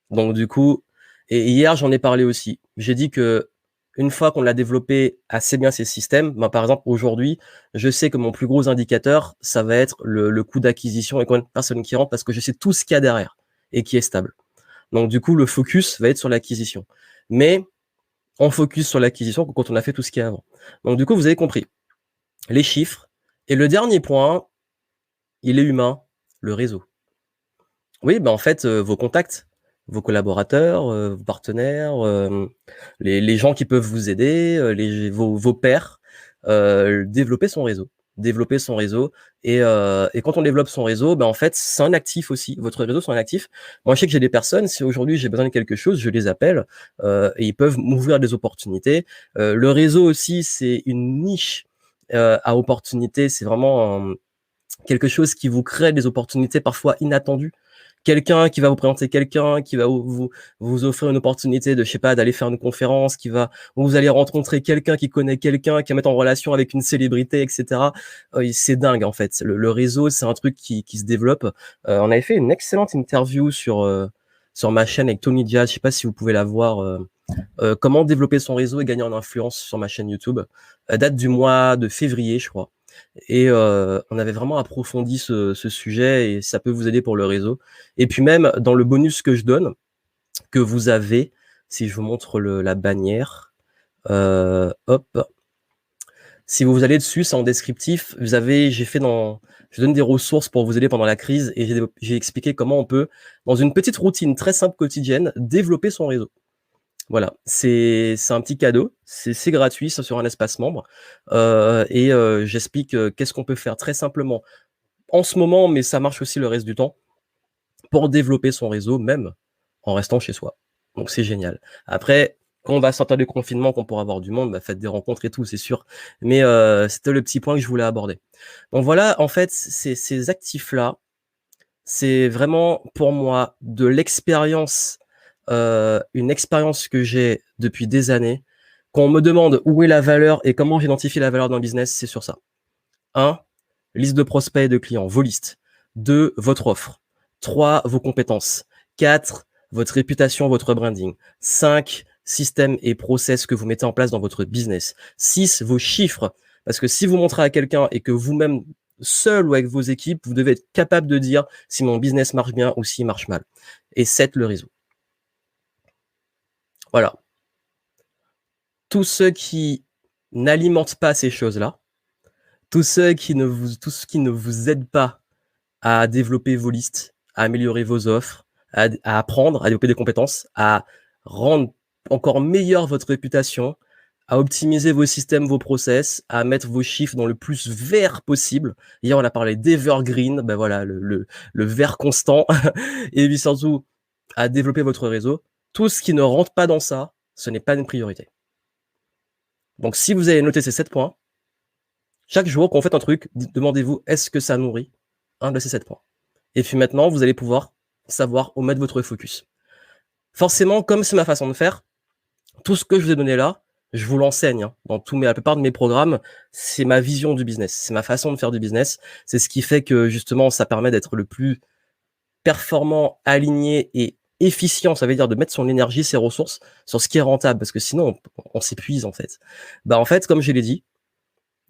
[SPEAKER 1] Donc, du coup, et hier, j'en ai parlé aussi. J'ai dit que une fois qu'on a développé assez bien ces systèmes, ben, par exemple, aujourd'hui, je sais que mon plus gros indicateur, ça va être le coût d'acquisition et combien de personnes qui rentrent parce que je sais tout ce qu'il y a derrière et qui est stable. Donc, du coup, le focus va être sur l'acquisition. Mais on focus sur l'acquisition quand on a fait tout ce qu'il y a avant. Donc, du coup, vous avez compris. Les chiffres. Et le dernier point, il est humain, le réseau. Oui, ben en fait, vos contacts, vos collaborateurs, vos partenaires, les gens qui peuvent vous aider, vos pairs, développer son réseau. Développer son réseau et quand on développe son réseau, ben en fait, c'est un actif aussi. Votre réseau, c'est un actif. Moi, je sais que j'ai des personnes, si aujourd'hui j'ai besoin de quelque chose, je les appelle et ils peuvent m'ouvrir des opportunités. Le réseau aussi, c'est une niche à opportunités. C'est vraiment quelque chose qui vous crée des opportunités parfois inattendues. Quelqu'un qui va vous présenter quelqu'un, qui va vous offrir une opportunité de, je sais pas, d'aller faire une conférence, où vous allez rencontrer quelqu'un qui connaît quelqu'un, qui va mettre en relation avec une célébrité, etc. C'est dingue, en fait. Le réseau, c'est un truc qui se développe. On avait fait une excellente interview sur ma chaîne avec Tony Diaz. Je sais pas si vous pouvez la voir. Comment développer son réseau et gagner en influence sur ma chaîne YouTube. Date du mois de février, je crois. Et on avait vraiment approfondi ce sujet et ça peut vous aider pour le réseau. Et puis même dans le bonus que je donne, que vous avez, si je vous montre la bannière, hop. Si vous allez dessus, c'est en descriptif. Je donne des ressources pour vous aider pendant la crise et j'ai expliqué comment on peut, dans une petite routine très simple quotidienne, développer son réseau. Voilà, c'est un petit cadeau, c'est gratuit, c'est sur un espace membre j'explique qu'est-ce qu'on peut faire très simplement en ce moment, mais ça marche aussi le reste du temps pour développer son réseau, même en restant chez soi. Donc c'est génial. Après, quand on va sortir du confinement, qu'on pourra avoir du monde, bah, faites des rencontres et tout, c'est sûr. Mais c'était le petit point que je voulais aborder. Donc voilà, en fait, ces actifs-là, c'est vraiment pour moi de l'expérience, une expérience que j'ai depuis des années. Quand on me demande où est la valeur et comment j'identifie la valeur d'un business, c'est sur ça. 1, liste de prospects et de clients, vos listes. 2, votre offre. 3, vos compétences. 4, votre réputation, votre branding. 5, système et process que vous mettez en place dans votre business. 6, vos chiffres. Parce que si vous montrez à quelqu'un et que vous-même, seul ou avec vos équipes, vous devez être capable de dire si mon business marche bien ou s'il marche mal. Et 7, le réseau. Voilà. Tous ceux qui n'alimentent pas ces choses-là, tous ceux qui ne vous aident pas à développer vos listes, à améliorer vos offres, à apprendre, à développer des compétences, à rendre encore meilleure votre réputation, à optimiser vos systèmes, vos process, à mettre vos chiffres dans le plus vert possible. Hier, on a parlé d'evergreen, ben voilà, le vert constant. Et puis surtout, à développer votre réseau. Tout ce qui ne rentre pas dans ça, ce n'est pas une priorité. Donc, si vous avez noté ces 7 points, chaque jour qu'on fait un truc, demandez-vous, est-ce que ça nourrit un de ces 7 points? Et puis maintenant, vous allez pouvoir savoir où mettre votre focus. Forcément, comme c'est ma façon de faire, tout ce que je vous ai donné là, je vous l'enseigne. Dans la plupart de mes programmes, c'est ma vision du business, c'est ma façon de faire du business. C'est ce qui fait que justement, ça permet d'être le plus performant, aligné et efficient. Ça veut dire de mettre son énergie, ses ressources sur ce qui est rentable, parce que sinon, on s'épuise en fait. En fait, comme je l'ai dit,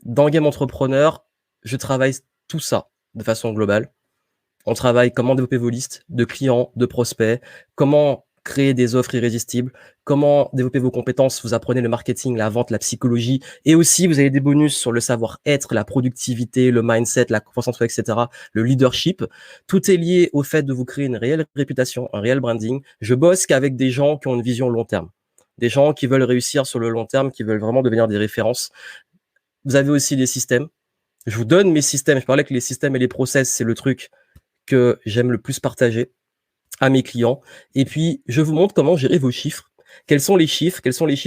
[SPEAKER 1] dans Game Entrepreneur, je travaille tout ça de façon globale. On travaille comment développer vos listes de clients, de prospects, comment créer des offres irrésistibles, comment développer vos compétences. Vous apprenez le marketing, la vente, la psychologie, et aussi vous avez des bonus sur le savoir-être, la productivité, le mindset, la confiance en soi, etc., le leadership. Tout est lié au fait de vous créer une réelle réputation, un réel branding. Je bosse qu'avec des gens qui ont une vision long terme, des gens qui veulent réussir sur le long terme, qui veulent vraiment devenir des références. Vous avez aussi des systèmes. Je vous donne mes systèmes. Je parlais que les systèmes et les process, c'est le truc que j'aime le plus partager à mes clients. Et puis, je vous montre comment gérer vos chiffres. Quels sont les chiffres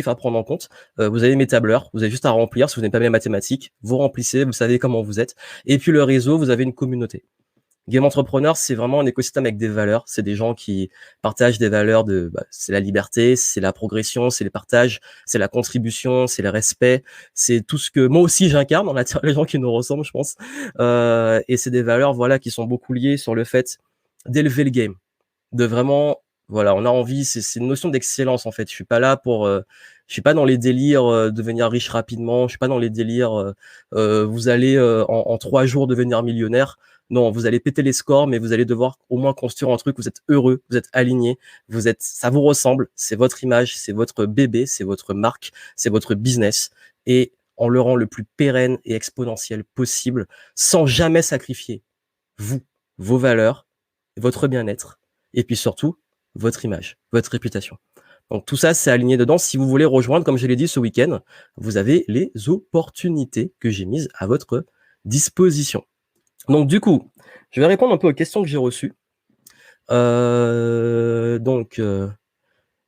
[SPEAKER 1] à prendre en compte? Vous avez mes tableurs, vous avez juste à remplir. Si vous n'êtes pas bien mathématiques, vous remplissez, vous savez comment vous êtes. Et puis le réseau, vous avez une communauté. Game Entrepreneur, c'est vraiment un écosystème avec des valeurs. C'est des gens qui partagent des valeurs c'est la liberté, c'est la progression, c'est les partages, c'est la contribution, c'est le respect. C'est tout ce que moi aussi j'incarne. On attire les gens qui nous ressemblent, je pense. Et c'est des valeurs, voilà, qui sont beaucoup liées sur le fait d'élever le game, de vraiment, voilà, on a envie. C'est une notion d'excellence en fait. Je suis pas là pour, je suis pas dans les délires devenir riche rapidement. Je suis pas dans les délires. Vous allez en 3 jours devenir millionnaire. Non, vous allez péter les scores, mais vous allez devoir au moins construire un truc. Vous êtes heureux, vous êtes aligné, ça vous ressemble. C'est votre image, c'est votre bébé, c'est votre marque, c'est votre business. Et on le rend le plus pérenne et exponentiel possible, sans jamais sacrifier vous, vos valeurs, votre bien-être, et puis surtout votre image, votre réputation. Donc tout ça, c'est aligné dedans. Si vous voulez rejoindre, comme je l'ai dit ce week-end, vous avez les opportunités que j'ai mises à votre disposition. Donc du coup, je vais répondre un peu aux questions que j'ai reçues. Je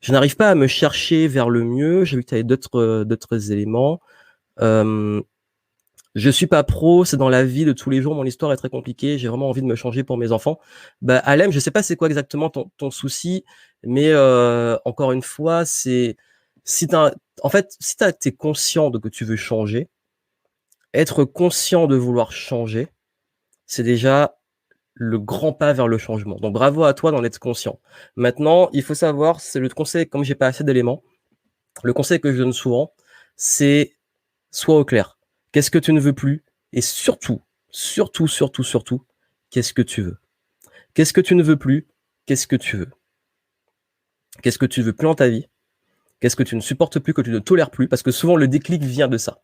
[SPEAKER 1] n'arrive pas à me chercher vers le mieux. J'ai vu que tu avais d'autres éléments. Je suis pas pro, c'est dans la vie de tous les jours. Mon histoire est très compliquée. J'ai vraiment envie de me changer pour mes enfants. Alem, je sais pas c'est quoi exactement ton souci, mais encore une fois, c'est si t'es conscient de que tu veux changer, être conscient de vouloir changer, c'est déjà le grand pas vers le changement. Donc bravo à toi d'en être conscient. Maintenant, il faut savoir, c'est le conseil, comme j'ai pas assez d'éléments, le conseil que je donne souvent, c'est sois au clair. Qu'est-ce que tu ne veux plus? Et surtout, qu'est-ce que tu veux? Qu'est-ce que tu ne veux plus? Qu'est-ce que tu veux? Qu'est-ce que tu veux plus dans ta vie? Qu'est-ce que tu ne supportes plus, que tu ne tolères plus? Parce que souvent, le déclic vient de ça.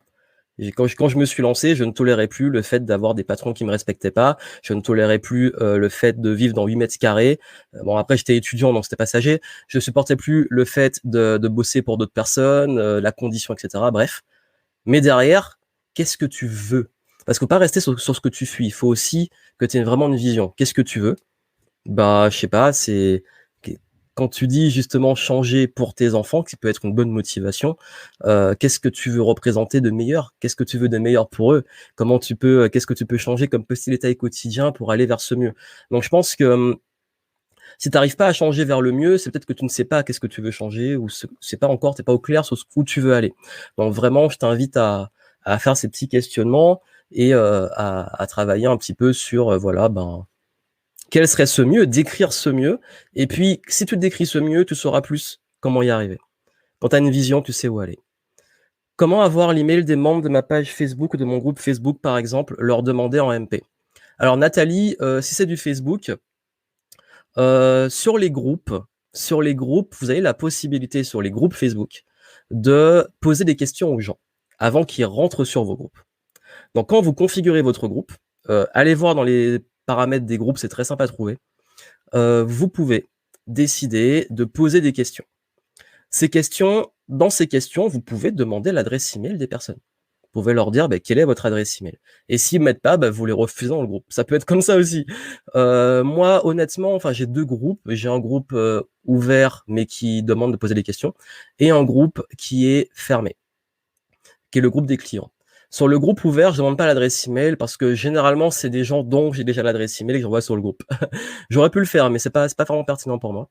[SPEAKER 1] Quand je me suis lancé, je ne tolérais plus le fait d'avoir des patrons qui me respectaient pas. Je ne tolérais plus le fait de vivre dans 8 mètres carrés. Bon, après, j'étais étudiant, donc c'était passager. Je ne supportais plus le fait de bosser pour d'autres personnes, la condition, etc. Bref. Mais derrière, qu'est-ce que tu veux? Parce qu'il ne faut pas rester sur ce que tu fuis. Il faut aussi que tu aies vraiment une vision. Qu'est-ce que tu veux? Bah, je sais pas, c'est qu quand tu dis justement changer pour tes enfants, qui peut être une bonne motivation, qu'est-ce que tu veux représenter de meilleur? Qu'est-ce que tu veux de meilleur pour eux? Qu'est-ce que tu peux changer comme petit détail quotidien pour aller vers ce mieux? Donc je pense que, si tu arrives pas à changer vers le mieux, c'est peut-être que tu ne sais pas qu'est-ce que tu veux changer ou c'est pas encore, tu es pas au clair sur où tu veux aller. Donc vraiment, je t'invite à faire ces petits questionnements et à travailler un petit peu sur, voilà, ben, quel serait ce mieux? Décrire ce mieux et puis si tu décris ce mieux, tu sauras plus comment y arriver. Quand tu as une vision, tu sais où aller. Comment avoir l'email des membres de ma page Facebook ou de mon groupe Facebook, par exemple, leur demander en MP? Alors Nathalie, si c'est du Facebook, sur les groupes, vous avez la possibilité sur les groupes Facebook de poser des questions aux gens avant qu'ils rentrent sur vos groupes. Donc quand vous configurez votre groupe, allez voir dans les paramètres des groupes, c'est très simple à trouver. Vous pouvez décider de poser des questions. Dans ces questions, vous pouvez demander l'adresse email des personnes. Vous pouvez leur dire, quelle est votre adresse email? Et s'ils mettent pas, vous les refusez dans le groupe. Ça peut être comme ça aussi. Moi, honnêtement, enfin, j'ai 2 groupes. J'ai un groupe, ouvert, mais qui demande de poser des questions et un groupe qui est fermé, qui est le groupe des clients. Sur le groupe ouvert, je demande pas l'adresse email parce que généralement, c'est des gens dont j'ai déjà l'adresse email et que j'envoie sur le groupe. J'aurais pu le faire, mais c'est pas vraiment pertinent pour moi.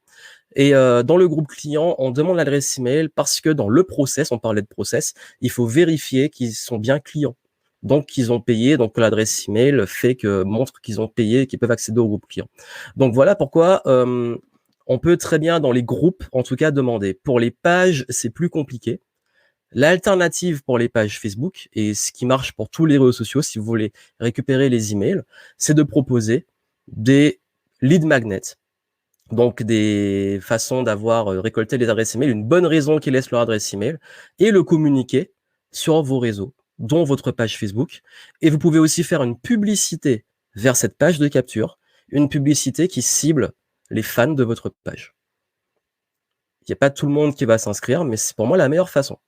[SPEAKER 1] Et dans le groupe client, on demande l'adresse email parce que dans le process, on parlait de process, il faut vérifier qu'ils sont bien clients. Donc qu'ils ont payé, donc l'adresse email montre qu'ils ont payé et qu'ils peuvent accéder au groupe client. Donc voilà pourquoi on peut très bien dans les groupes, en tout cas, demander. Pour les pages, c'est plus compliqué. L'alternative pour les pages Facebook, et ce qui marche pour tous les réseaux sociaux, si vous voulez récupérer les emails, c'est de proposer des lead magnets. Donc des façons d'avoir récolté les adresses email, une bonne raison qu'ils laissent leur adresse email et le communiquer sur vos réseaux, dont votre page Facebook. Et vous pouvez aussi faire une publicité vers cette page de capture, une publicité qui cible les fans de votre page. Il n'y a pas tout le monde qui va s'inscrire, mais c'est pour moi la meilleure façon.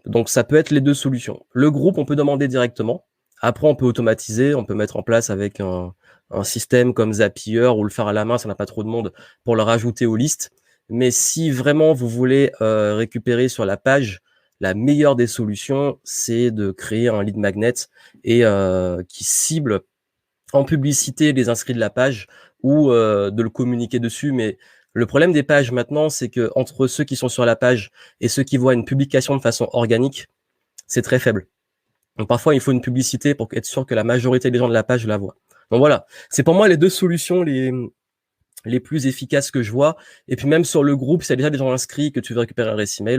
[SPEAKER 1] Donc ça peut être les 2 solutions. Le groupe, on peut demander directement. Après, on peut automatiser, on peut mettre en place avec un système comme Zapier ou le faire à la main si on n'a pas trop de monde pour le rajouter aux listes. Mais si vraiment vous voulez récupérer sur la page, la meilleure des solutions, c'est de créer un lead magnet et qui cible en publicité les inscrits de la page ou de le communiquer dessus. Mais le problème des pages maintenant, c'est que entre ceux qui sont sur la page et ceux qui voient une publication de façon organique, c'est très faible. Donc parfois, il faut une publicité pour être sûr que la majorité des gens de la page la voient. Donc voilà, c'est pour moi les 2 solutions les plus efficaces que je vois. Et puis même sur le groupe, si y a déjà des gens inscrits que tu veux récupérer un adresse email,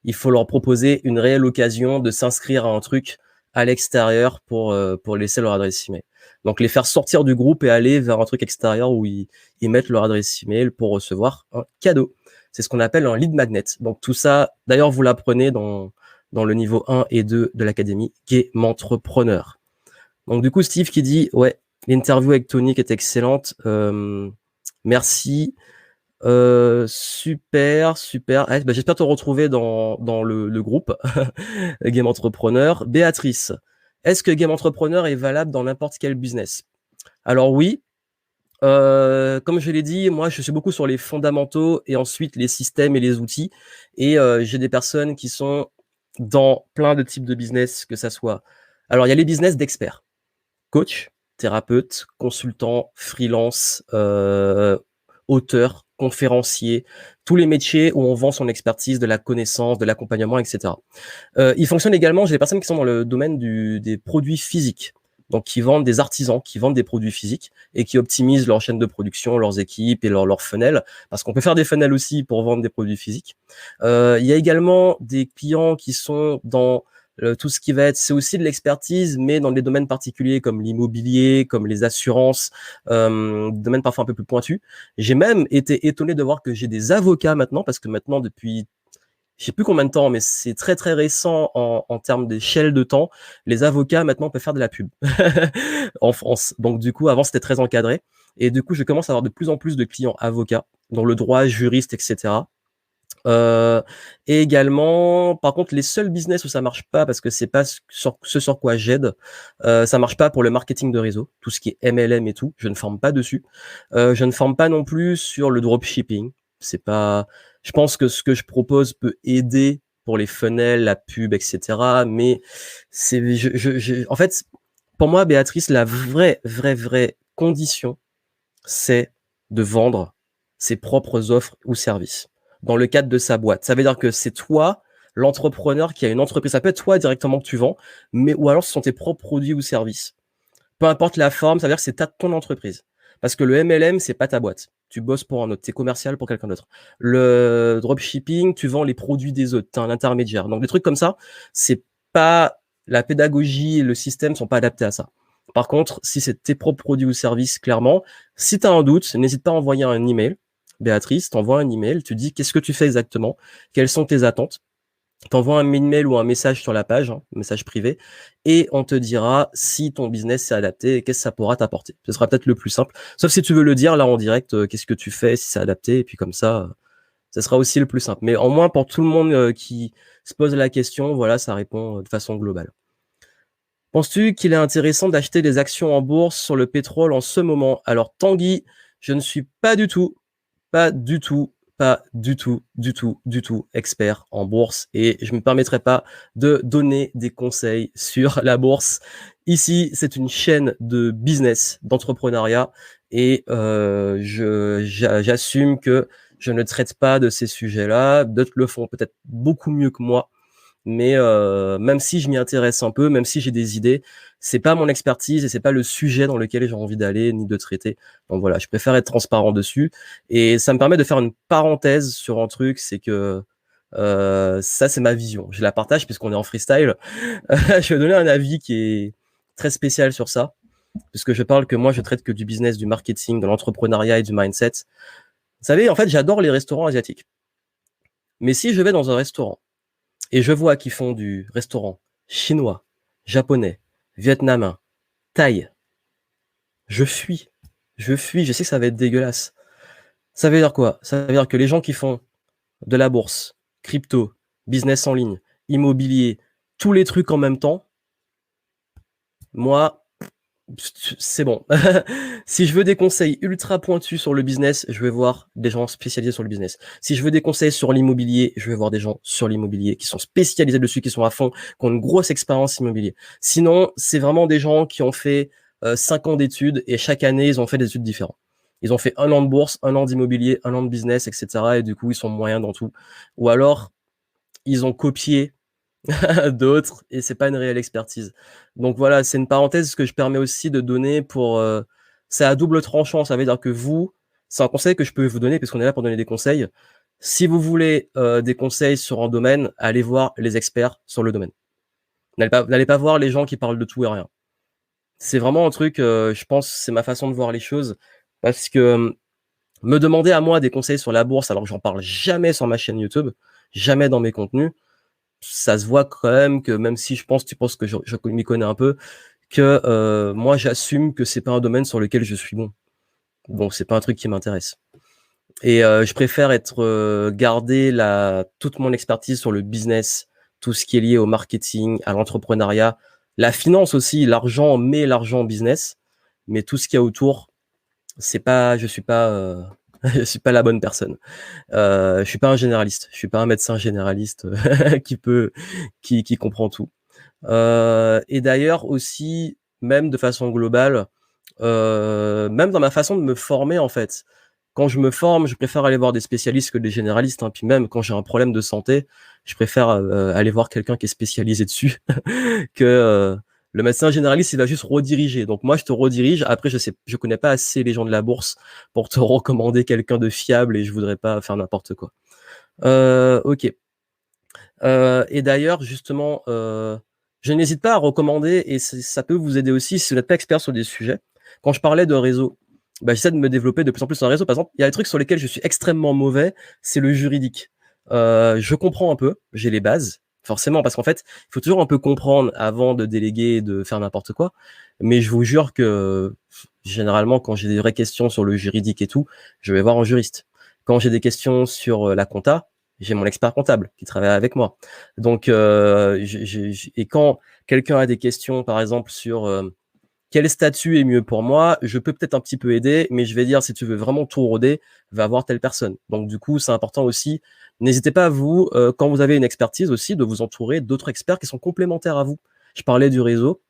[SPEAKER 1] il faut leur proposer une réelle occasion de s'inscrire à un truc à l'extérieur pour laisser leur adresse email. Donc les faire sortir du groupe et aller vers un truc extérieur où ils mettent leur adresse email pour recevoir un cadeau. C'est ce qu'on appelle un lead magnet. Donc tout ça, d'ailleurs, vous l'apprenez dans le niveau 1 et 2 de l'académie Game Entrepreneur. Donc du coup, Steve qui dit, ouais, l'interview avec Tony qui est excellente. Merci. Super. J'espère te retrouver dans le groupe Game Entrepreneur. Béatrice, est-ce que Game Entrepreneur est valable dans n'importe quel business? Alors oui, comme je l'ai dit, moi je suis beaucoup sur les fondamentaux et ensuite les systèmes et les outils. Et j'ai des personnes qui sont dans plein de types de business, que ça soit. Alors il y a les business d'experts, coach, thérapeute, consultant, freelance, auteur, conférencier, tous les métiers où on vend son expertise, de la connaissance, de l'accompagnement, etc. Il fonctionne également, j'ai des personnes qui sont dans le domaine des produits physiques, donc qui vendent des artisans, qui vendent des produits physiques et qui optimisent leur chaîne de production, leurs équipes et leurs funnels, parce qu'on peut faire des funnels aussi pour vendre des produits physiques. Il y a également des clients qui sont dans tout ce qui va être, c'est aussi de l'expertise, mais dans des domaines particuliers comme l'immobilier, comme les assurances, domaines parfois un peu plus pointus. J'ai même été étonné de voir que j'ai des avocats maintenant, parce que maintenant, depuis je sais plus combien de temps, mais c'est très très récent en termes d'échelle de temps. Les avocats maintenant peuvent faire de la pub en France. Donc du coup, avant c'était très encadré, et du coup, je commence à avoir de plus en plus de clients avocats dans le droit, juristes, etc. Heu et également, par contre, les seuls business où ça marche pas parce que c'est pas ce sur quoi j'aide, ça marche pas pour le marketing de réseau, tout ce qui est MLM et tout, je ne forme pas dessus. Je ne forme pas non plus sur le dropshipping. C'est pas Je pense que ce que je propose peut aider pour les funnels, la pub et cetera, mais c'est en fait, pour moi, Béatrice, la vraie condition, c'est de vendre ses propres offres ou services dans le cadre de sa boîte. Ça veut dire que c'est toi, l'entrepreneur qui a une entreprise. Ça peut être toi directement que tu vends, mais ou alors ce sont tes propres produits ou services. Peu importe la forme, ça veut dire que c'est ton entreprise. Parce que le MLM, c'est pas ta boîte. Tu bosses pour un autre, tu es commercial pour quelqu'un d'autre. Le dropshipping, tu vends les produits des autres, tu un intermédiaire. Donc des trucs comme ça, c'est pas la pédagogie et le système sont pas adaptés à ça. Par contre, si c'est tes propres produits ou services, clairement, si tu as un doute, n'hésite pas à envoyer un email. Béatrice, t'envoies un email, tu dis qu'est-ce que tu fais exactement, quelles sont tes attentes. T'envoies un email ou un message sur la page, un message privé, et on te dira si ton business s'est adapté et qu'est-ce que ça pourra t'apporter. Ce sera peut-être le plus simple. Sauf si tu veux le dire là en direct, qu'est-ce que tu fais, si c'est adapté, et puis comme ça sera aussi le plus simple. Mais au moins pour tout le monde qui se pose la question, voilà, ça répond de façon globale. Penses-tu qu'il est intéressant d'acheter des actions en bourse sur le pétrole en ce moment? Alors Tanguy, je ne suis pas du tout expert en bourse et je me permettrai pas de donner des conseils sur la bourse. Ici, c'est une chaîne de business, d'entrepreneuriat et j'assume que je ne traite pas de ces sujets-là. D'autres le font peut-être beaucoup mieux que moi. Mais même si je m'y intéresse un peu, même si j'ai des idées, c'est pas mon expertise et c'est pas le sujet dans lequel j'ai envie d'aller ni de traiter. Donc voilà, je préfère être transparent dessus. Et ça me permet de faire une parenthèse sur un truc, c'est que ça c'est ma vision. Je la partage puisqu'on est en freestyle. Je vais donner un avis qui est très spécial sur ça, puisque je parle que moi je traite que du business, du marketing, de l'entrepreneuriat et du mindset. Vous savez, en fait, j'adore les restaurants asiatiques. Mais si je vais dans un restaurant et je vois qu'ils font du restaurant chinois, japonais, vietnamien, thaï, je fuis. Je fuis, je sais que ça va être dégueulasse. Ça veut dire quoi? Ça veut dire que les gens qui font de la bourse, crypto, business en ligne, immobilier, tous les trucs en même temps, moi, c'est bon. Si je veux des conseils ultra pointus sur le business, je vais voir des gens spécialisés sur le business. Si je veux des conseils sur l'immobilier, je vais voir des gens sur l'immobilier qui sont spécialisés dessus, qui sont à fond, qui ont une grosse expérience immobilier. Sinon, c'est vraiment des gens qui ont fait 5 ans d'études et chaque année, ils ont fait des études différentes. Ils ont fait 1 an de bourse, 1 an d'immobilier, 1 an de business, etc. Et du coup, ils sont moyens dans tout. Ou alors, ils ont copié d'autres et c'est pas une réelle expertise. Donc voilà, c'est une parenthèse que je permets aussi de donner pour c'est à double tranchant, ça veut dire que vous, c'est un conseil que je peux vous donner parce qu'on est là pour donner des conseils. Si vous voulez des conseils sur un domaine, allez voir les experts sur le domaine. N'allez pas voir les gens qui parlent de tout et rien. C'est vraiment un truc, je pense, c'est ma façon de voir les choses parce que me demander à moi des conseils sur la bourse alors que j'en parle jamais sur ma chaîne YouTube, jamais dans mes contenus, ça se voit quand même que même si tu penses que je m'y connais un peu, que moi j'assume que c'est pas un domaine sur lequel je suis bon. Donc c'est pas un truc qui m'intéresse. Et je préfère garder toute mon expertise sur le business, tout ce qui est lié au marketing, à l'entrepreneuriat, la finance aussi, l'argent, mais l'argent business, mais tout ce qu'il y a autour, je suis pas je suis pas la bonne personne. Je suis pas un généraliste, je suis pas un médecin généraliste qui comprend tout. Et d'ailleurs aussi, même de façon globale, même dans ma façon de me former en fait. Quand je me forme, je préfère aller voir des spécialistes que des généralistes, hein. Puis même quand j'ai un problème de santé, je préfère aller voir quelqu'un qui est spécialisé dessus que le médecin généraliste, il va juste rediriger. Donc moi, je te redirige. Après, je connais pas assez les gens de la bourse pour te recommander quelqu'un de fiable et je voudrais pas faire n'importe quoi. Ok. Et d'ailleurs, justement, je n'hésite pas à recommander et ça peut vous aider aussi si vous n'êtes pas expert sur des sujets. Quand je parlais de réseau, j'essaie de me développer de plus en plus un réseau. Par exemple, il y a des trucs sur lesquels je suis extrêmement mauvais, c'est le juridique. Je comprends un peu, j'ai les bases, forcément, parce qu'en fait, il faut toujours un peu comprendre avant de déléguer, de faire n'importe quoi. Mais je vous jure que généralement, quand j'ai des vraies questions sur le juridique et tout, je vais voir un juriste. Quand j'ai des questions sur la compta, J'ai mon expert comptable qui travaille avec moi. Donc, et quand quelqu'un a des questions, par exemple, sur quel statut est mieux pour moi, je peux peut-être un petit peu aider, mais je vais dire, si tu veux vraiment tout roder, va voir telle personne. Donc, du coup, c'est important aussi. N'hésitez pas, vous, quand vous avez une expertise aussi, de vous entourer d'autres experts qui sont complémentaires à vous. Je parlais du réseau.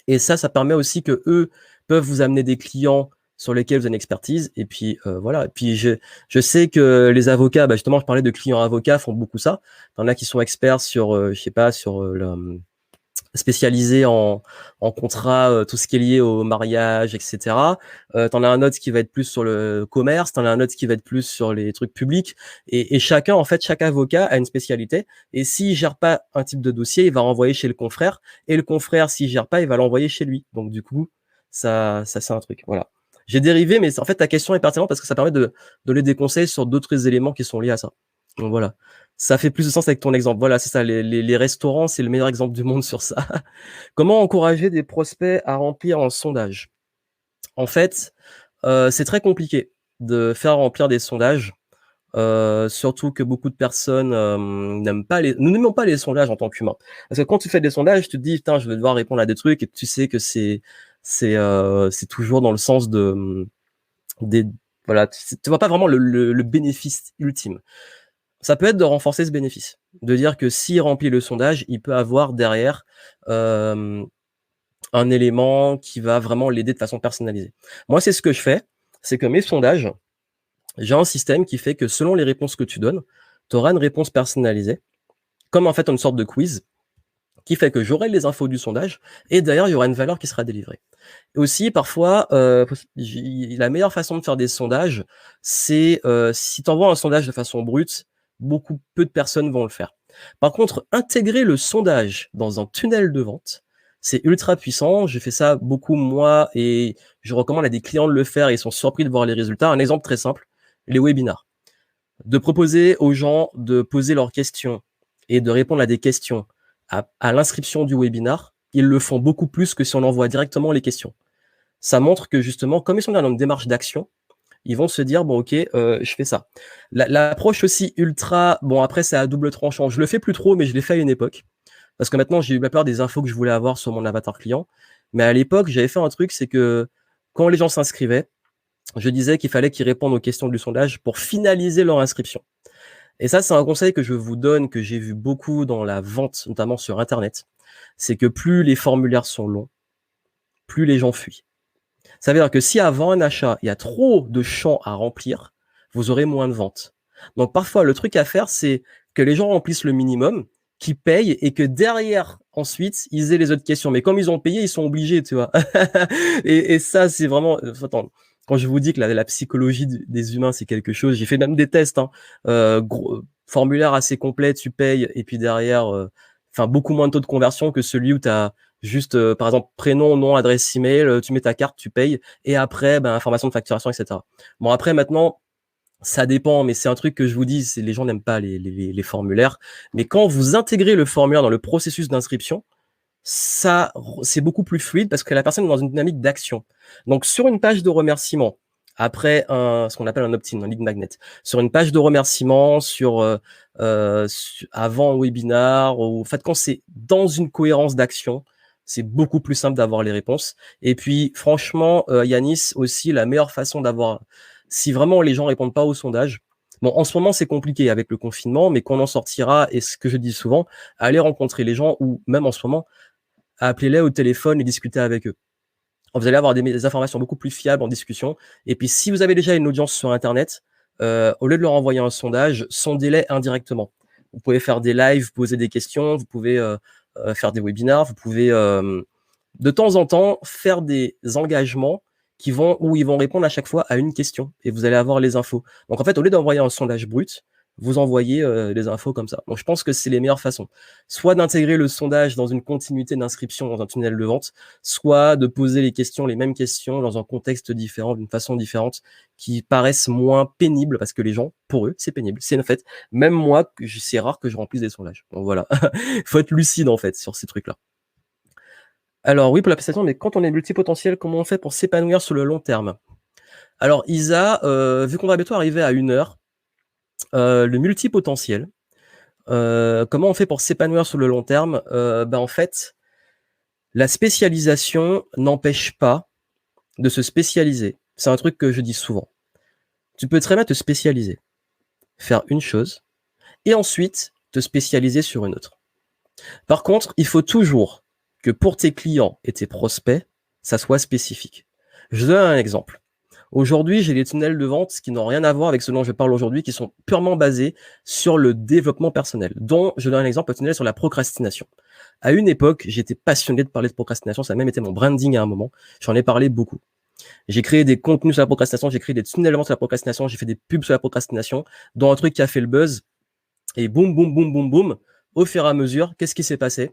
[SPEAKER 1] Et ça permet aussi que eux peuvent vous amener des clients sur lesquels vous avez une expertise. Et puis voilà. Et puis je sais que les avocats, justement, je parlais de clients avocats, font beaucoup ça. T'en as qui sont experts sur, je sais pas, sur spécialisé en contrat, tout ce qui est lié au mariage, etc. T'en as un autre qui va être plus sur le commerce, t'en as un autre qui va être plus sur les trucs publics. Et chacun, en fait, chaque avocat a une spécialité. Et s'il gère pas un type de dossier, il va renvoyer chez le confrère. Et le confrère, s'il gère pas, il va l'envoyer chez lui. Donc du coup, ça c'est un truc. Voilà. J'ai dérivé, mais en fait, ta question est pertinente parce que ça permet de donner des conseils sur d'autres éléments qui sont liés à ça. Donc voilà. Ça fait plus de sens avec ton exemple. Voilà, c'est ça. Les restaurants, c'est le meilleur exemple du monde sur ça. Comment encourager des prospects à remplir un sondage? En fait, c'est très compliqué de faire remplir des sondages, surtout que beaucoup de personnes nous n'aimons pas les sondages en tant qu'humains. Parce que quand tu fais des sondages, tu te dis, putain, je vais devoir répondre à des trucs, et tu sais que c'est toujours dans le sens de des voilà, tu vois pas vraiment le bénéfice ultime. Ça peut être de renforcer ce bénéfice, de dire que s'il remplit le sondage, il peut avoir derrière un élément qui va vraiment l'aider de façon personnalisée. Moi, c'est ce que je fais, c'est que mes sondages, j'ai un système qui fait que selon les réponses que tu donnes, tu auras une réponse personnalisée, comme en fait une sorte de quiz, qui fait que j'aurai les infos du sondage, et d'ailleurs, il y aura une valeur qui sera délivrée. Et aussi, parfois, la meilleure façon de faire des sondages, c'est si tu envoies un sondage de façon brute, peu de personnes vont le faire. Par contre, intégrer le sondage dans un tunnel de vente, c'est ultra puissant. J'ai fait ça beaucoup moi et je recommande à des clients de le faire et ils sont surpris de voir les résultats. Un exemple très simple, les webinars. De proposer aux gens de poser leurs questions et de répondre à des questions à l'inscription du webinar, ils le font beaucoup plus que si on envoie directement les questions. Ça montre que justement, comme ils sont dans une démarche d'action, ils vont se dire, bon, ok, je fais ça. L'approche aussi ultra, bon, après, c'est à double tranchant. Je le fais plus trop, mais je l'ai fait à une époque. Parce que maintenant, j'ai eu la plupart des infos que je voulais avoir sur mon avatar client. Mais à l'époque, j'avais fait un truc, c'est que quand les gens s'inscrivaient, je disais qu'il fallait qu'ils répondent aux questions du sondage pour finaliser leur inscription. Et ça, c'est un conseil que je vous donne, que j'ai vu beaucoup dans la vente, notamment sur Internet. C'est que plus les formulaires sont longs, plus les gens fuient. Ça veut dire que si avant un achat, il y a trop de champs à remplir, vous aurez moins de ventes. Donc parfois, le truc à faire, c'est que les gens remplissent le minimum, qu'ils payent et que derrière, ensuite, ils aient les autres questions. Mais comme ils ont payé, ils sont obligés, tu vois. et ça, c'est vraiment... Attends, quand je vous dis que la psychologie des humains, c'est quelque chose, j'ai fait même des tests, hein. Formulaire assez complet, tu payes, et puis derrière, beaucoup moins de taux de conversion que celui où tu as juste, par exemple, prénom, nom, adresse email, tu mets ta carte, tu payes, et après, information de facturation, etc. Bon, après, maintenant, ça dépend, mais c'est un truc que je vous dis, c'est les gens n'aiment pas les formulaires. Mais quand vous intégrez le formulaire dans le processus d'inscription, ça, c'est beaucoup plus fluide parce que la personne est dans une dynamique d'action. Donc, sur une page de remerciement, après ce qu'on appelle un opt-in, un lead magnet, sur une page de remerciement, avant un webinar, ou en fait, quand c'est dans une cohérence d'action, c'est beaucoup plus simple d'avoir les réponses. Et puis, franchement, Yanis, aussi, la meilleure façon d'avoir, si vraiment les gens répondent pas au sondage, bon, en ce moment, c'est compliqué avec le confinement, mais qu'on en sortira, et ce que je dis souvent, aller rencontrer les gens, ou même en ce moment, appelez-les au téléphone et discutez avec eux. Vous allez avoir des informations beaucoup plus fiables en discussion. Et puis, si vous avez déjà une audience sur Internet, au lieu de leur envoyer un sondage, sondez-les indirectement. Vous pouvez faire des lives, poser des questions, vous pouvez faire des webinars, vous pouvez de temps en temps faire des engagements où ils vont répondre à chaque fois à une question et vous allez avoir les infos. Donc en fait, au lieu d'envoyer un sondage brut, vous envoyez les infos comme ça. Donc je pense que c'est les meilleures façons. Soit d'intégrer le sondage dans une continuité d'inscription dans un tunnel de vente, soit de poser les mêmes questions dans un contexte différent, d'une façon différente, qui paraissent moins pénibles parce que les gens, pour eux, c'est pénible. C'est en fait, même moi, c'est rare que je remplisse des sondages. Donc voilà. Faut être lucide en fait sur ces trucs-là. Alors oui, pour la prestation, mais quand on est multipotentiel, comment on fait pour s'épanouir sur le long terme? Alors Isa, vu qu'on va bientôt arriver à 1 heure, Le multipotentiel, comment on fait pour s'épanouir sur le long terme? En fait, la spécialisation n'empêche pas de se spécialiser. C'est un truc que je dis souvent. Tu peux très bien te spécialiser, faire une chose, et ensuite te spécialiser sur une autre. Par contre, il faut toujours que pour tes clients et tes prospects, ça soit spécifique. Je donne un exemple. Aujourd'hui, j'ai des tunnels de vente qui n'ont rien à voir avec ce dont je parle aujourd'hui, qui sont purement basés sur le développement personnel, dont je donne un exemple, le tunnel sur la procrastination. À une époque, j'étais passionné de parler de procrastination, ça a même été mon branding à un moment, j'en ai parlé beaucoup. J'ai créé des contenus sur la procrastination, j'ai créé des tunnels de vente sur la procrastination, j'ai fait des pubs sur la procrastination, dont un truc qui a fait le buzz, et boum, boum, boum, boum, boum, au fur et à mesure, qu'est-ce qui s'est passé?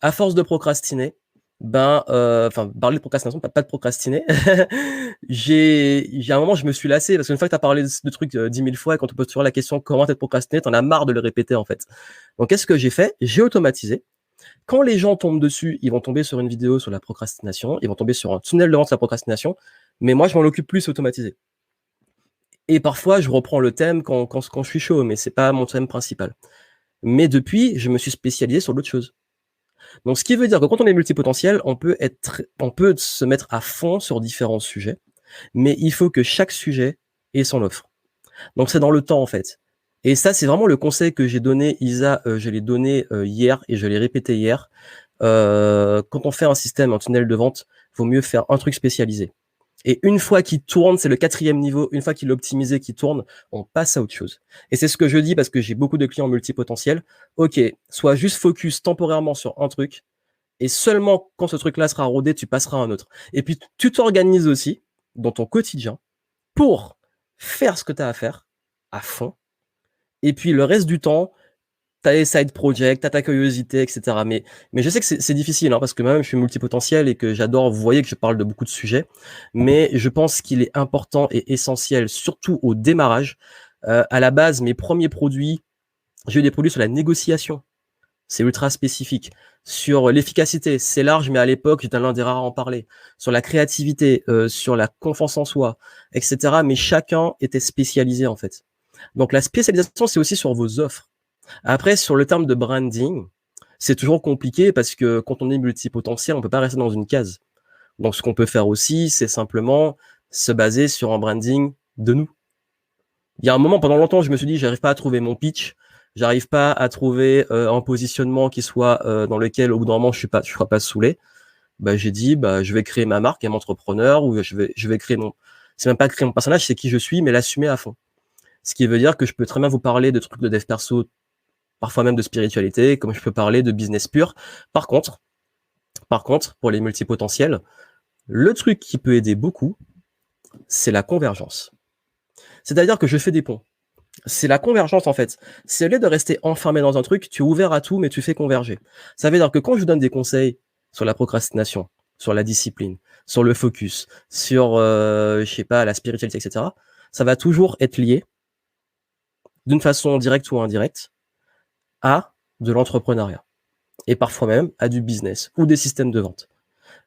[SPEAKER 1] À force de procrastiner, parler de procrastination, pas de procrastiner. j'ai un moment, je me suis lassé parce qu'une fois que tu as parlé de trucs 10 000 fois et quand on pose toujours la question comment t'être procrastiné, t'en as marre de le répéter en fait. Donc qu'est-ce que j'ai fait? J'ai automatisé. Quand les gens tombent dessus, ils vont tomber sur une vidéo sur la procrastination, ils vont tomber sur un tunnel de vente sur la procrastination, mais moi je m'en occupe plus, c'est automatisé. Et parfois je reprends le thème quand je suis chaud, mais c'est pas mon thème principal. Mais depuis, je me suis spécialisé sur d'autres choses. Donc, ce qui veut dire que quand on est multipotentiel, on peut se mettre à fond sur différents sujets, mais il faut que chaque sujet ait son offre. Donc, c'est dans le temps, en fait. Et ça, c'est vraiment le conseil que j'ai donné, Isa, je l'ai donné hier et je l'ai répété hier. Quand on fait un système, un tunnel de vente, vaut mieux faire un truc spécialisé. Et une fois qu'il tourne, c'est le 4e niveau, une fois qu'il est optimisé, qu'il tourne, on passe à autre chose. Et c'est ce que je dis parce que j'ai beaucoup de clients multipotentiels. Ok, sois juste focus temporairement sur un truc, et seulement quand ce truc-là sera rodé, tu passeras à un autre. Et puis, tu t'organises aussi dans ton quotidien pour faire ce que tu as à faire à fond. Et puis, le reste du temps, tu as les side projects, tu as ta curiosité, etc. Mais je sais que c'est difficile, hein, parce que moi-même, je suis multipotentiel et que j'adore, vous voyez que je parle de beaucoup de sujets. Mais je pense qu'il est important et essentiel, surtout au démarrage. À la base, mes premiers produits, j'ai eu des produits sur la négociation. C'est ultra spécifique. Sur l'efficacité, c'est large, mais à l'époque, j'étais l'un des rares à en parler. Sur la créativité, sur la confiance en soi, etc. Mais chacun était spécialisé, en fait. Donc, la spécialisation, c'est aussi sur vos offres. Après, sur le terme de branding, c'est toujours compliqué parce que quand on est multipotentiel, on peut pas rester dans une case. Donc, ce qu'on peut faire aussi, c'est simplement se baser sur un branding de nous. Il y a un moment, pendant longtemps, je me suis dit, j'arrive pas à trouver mon pitch, j'arrive pas à trouver un positionnement qui soit dans lequel, au bout d'un moment, je serai pas saoulé. J'ai dit, je vais créer ma marque, un entrepreneur, ou je vais créer c'est même pas créer mon personnage, c'est qui je suis, mais l'assumer à fond. Ce qui veut dire que je peux très bien vous parler de trucs de dev perso, parfois même de spiritualité, comme je peux parler de business pur. Par contre, pour les multipotentiels, le truc qui peut aider beaucoup, c'est la convergence. C'est-à-dire que je fais des ponts. C'est la convergence, en fait. C'est au lieu de rester enfermé dans un truc, tu es ouvert à tout, mais tu fais converger. Ça veut dire que quand je vous donne des conseils sur la procrastination, sur la discipline, sur le focus, sur, je sais pas, la spiritualité, etc., ça va toujours être lié, d'une façon directe ou indirecte, à de l'entrepreneuriat. Et parfois même à du business ou des systèmes de vente.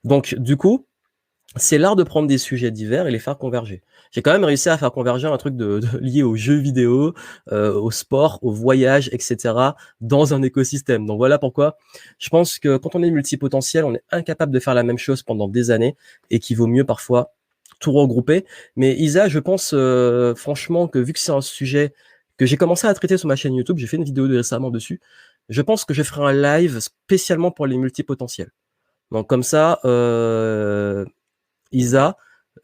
[SPEAKER 1] Donc, du coup, c'est l'art de prendre des sujets divers et les faire converger. J'ai quand même réussi à faire converger un truc lié aux jeux vidéo, au sport, au voyage, etc., dans un écosystème. Donc voilà pourquoi je pense que quand on est multipotentiel, on est incapable de faire la même chose pendant des années et qu'il vaut mieux parfois tout regrouper. Mais Isa, je pense franchement que vu que c'est un sujet que j'ai commencé à traiter sur ma chaîne YouTube, j'ai fait une vidéo récemment dessus, je pense que je ferai un live spécialement pour les multipotentiels. Donc comme ça, Isa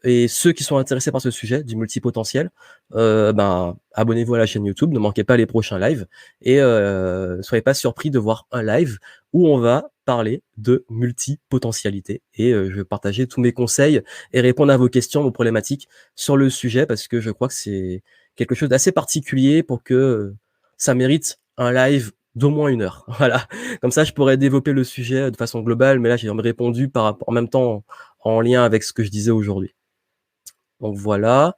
[SPEAKER 1] et ceux qui sont intéressés par ce sujet du multipotentiel, abonnez-vous à la chaîne YouTube, ne manquez pas les prochains lives et soyez pas surpris de voir un live où on va parler de multipotentialité et je vais partager tous mes conseils et répondre à vos questions, vos problématiques sur le sujet parce que je crois que c'est quelque chose d'assez particulier pour que ça mérite un live d'au moins 1 heure. Voilà. Comme ça, je pourrais développer le sujet de façon globale, mais là, j'ai répondu en même temps en lien avec ce que je disais aujourd'hui. Donc voilà.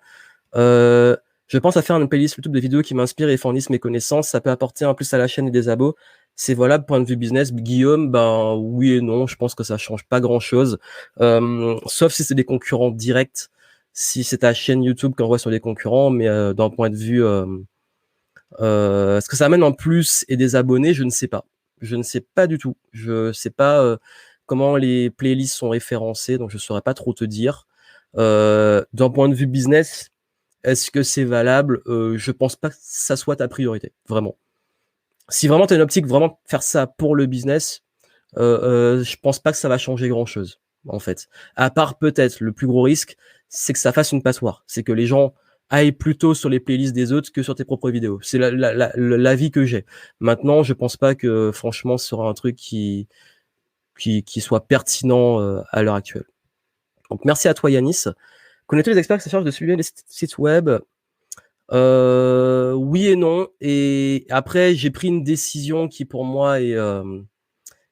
[SPEAKER 1] Je pense à faire une playlist YouTube de vidéos qui m'inspirent et fournissent mes connaissances. Ça peut apporter un plus à la chaîne et des abos. C'est voilà, point de vue business. Guillaume, oui et non. Je pense que ça change pas grand chose. Sauf si c'est des concurrents directs. Si c'est ta chaîne YouTube qu'on voit sur les concurrents, mais d'un point de vue Ce que ça amène en plus et des abonnés, je ne sais pas. Je ne sais pas du tout. Je sais pas comment les playlists sont référencées, donc je saurais pas trop te dire. D'un point de vue business, est-ce que c'est valable? Je pense pas que ça soit ta priorité, vraiment. Si vraiment tu as une optique vraiment faire ça pour le business, je pense pas que ça va changer grand-chose, en fait. À part peut-être, le plus gros risque, c'est que ça fasse une passoire. C'est que les gens aillent plutôt sur les playlists des autres que sur tes propres vidéos. C'est l'avis que j'ai. Maintenant, je pense pas que franchement ce sera un truc qui soit pertinent à l'heure actuelle. Donc merci à toi Yanis. Connais-tu les experts qui se chargent de suivre les sites web? Oui et non. Et après, j'ai pris une décision qui pour moi est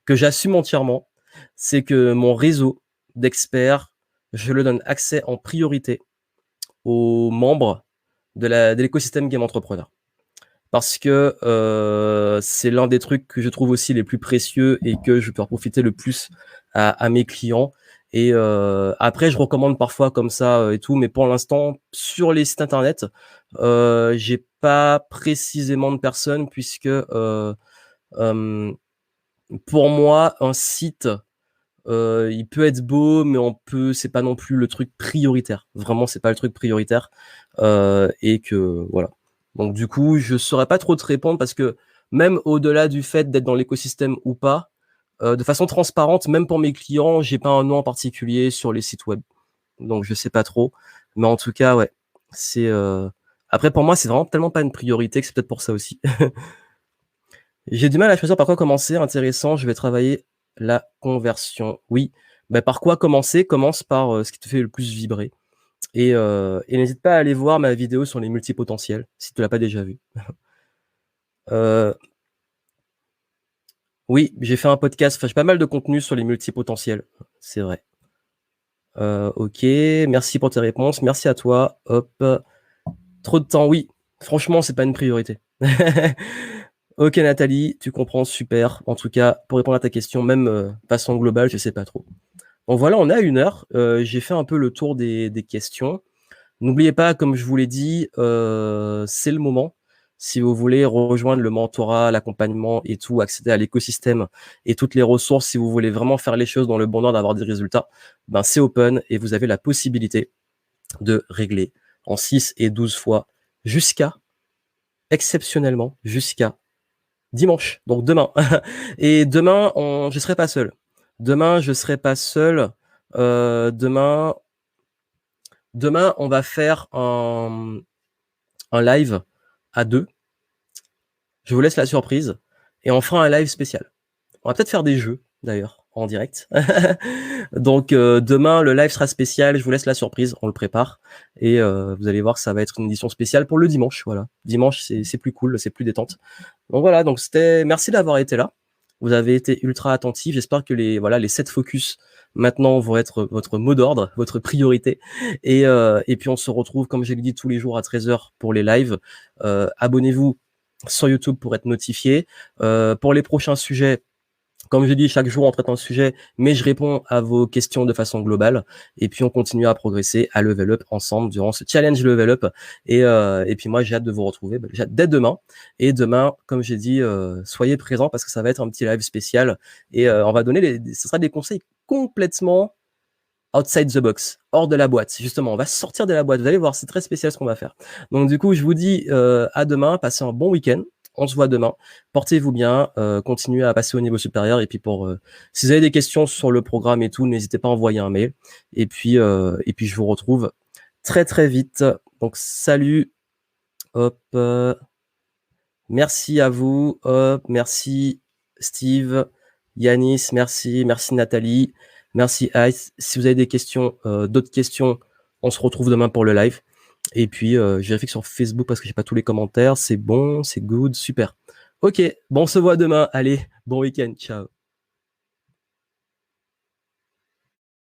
[SPEAKER 1] que j'assume entièrement. C'est que mon réseau d'experts, je le donne accès en priorité aux membres de l'écosystème Game Entrepreneur. Parce que c'est l'un des trucs que je trouve aussi les plus précieux et que je peux en profiter le plus à mes clients. Et après, je recommande parfois comme ça et tout, mais pour l'instant, sur les sites internet, j'ai pas précisément de personnes puisque pour moi, un site, il peut être beau, mais c'est pas non plus le truc prioritaire. Vraiment, c'est pas le truc prioritaire. Et que voilà. Donc du coup, je saurais pas trop te répondre parce que même au-delà du fait d'être dans l'écosystème ou pas, de façon transparente, même pour mes clients, j'ai pas un nom en particulier sur les sites web. Donc je sais pas trop. Mais en tout cas, ouais. C'est après pour moi, c'est vraiment tellement pas une priorité que c'est peut-être pour ça aussi. J'ai du mal à choisir par quoi commencer. Intéressant, je vais travailler la conversion. Oui, bah, par quoi commencer? Commence par ce qui te fait le plus vibrer. Et n'hésite pas à aller voir ma vidéo sur les multipotentiels, si tu l'as pas déjà vu. Oui, j'ai fait un podcast, j'ai pas mal de contenu sur les multipotentiels, c'est vrai. Ok, merci pour tes réponses, merci à toi. Hop, trop de temps, oui. Franchement, c'est pas une priorité. Ok Nathalie, tu comprends, super. En tout cas, pour répondre à ta question, même façon globale, je sais pas trop. Bon voilà, on est à 1 heure. J'ai fait un peu le tour des questions. N'oubliez pas, comme je vous l'ai dit, c'est le moment. Si vous voulez rejoindre le mentorat, l'accompagnement et tout, accéder à l'écosystème et toutes les ressources, si vous voulez vraiment faire les choses dans le bon ordre, avoir des résultats, ben c'est open et vous avez la possibilité de régler en 6 et 12 fois jusqu'à, exceptionnellement, jusqu'à dimanche, donc demain. Et demain, je serai pas seul. Demain, je serai pas seul. Demain, on va faire un live à 2. Je vous laisse la surprise. Et on fera un live spécial. On va peut-être faire des jeux, d'ailleurs, en direct. Donc, demain, le live sera spécial. Je vous laisse la surprise. On le prépare. Et vous allez voir que ça va être une édition spéciale pour le dimanche. Voilà. Dimanche, c'est plus cool, c'est plus détente. Donc voilà, donc merci d'avoir été là. Vous avez été ultra attentifs. J'espère que les 7 focus maintenant vont être votre mot d'ordre, votre priorité. Et puis on se retrouve, comme je l'ai dit, tous les jours à 13h pour les lives. Abonnez-vous sur YouTube pour être notifié. Pour les prochains sujets, comme je dis, chaque jour on traite un sujet, mais je réponds à vos questions de façon globale. Et puis on continue à progresser, à level up ensemble durant ce challenge level up. Et puis moi j'ai hâte de vous retrouver dès demain. Et demain, comme j'ai dit, soyez présents parce que ça va être un petit live spécial. Et on va donner ce sera des conseils complètement outside the box, hors de la boîte. Justement, on va sortir de la boîte. Vous allez voir, c'est très spécial ce qu'on va faire. Donc du coup, je vous dis à demain. Passez un bon week-end. On se voit demain. Portez-vous bien. Continuez à passer au niveau supérieur. Et puis si vous avez des questions sur le programme et tout, n'hésitez pas à envoyer un mail. Et puis je vous retrouve très très vite. Donc salut. Hop. Merci à vous. Hop. Merci Steve, Yanis. Merci Nathalie. Merci Ice. Si vous avez des questions, d'autres questions, on se retrouve demain pour le live. Et puis, je vérifie sur Facebook parce que j'ai pas tous les commentaires. C'est bon, c'est good, super. Ok, bon, on se voit demain. Allez, bon week-end, ciao.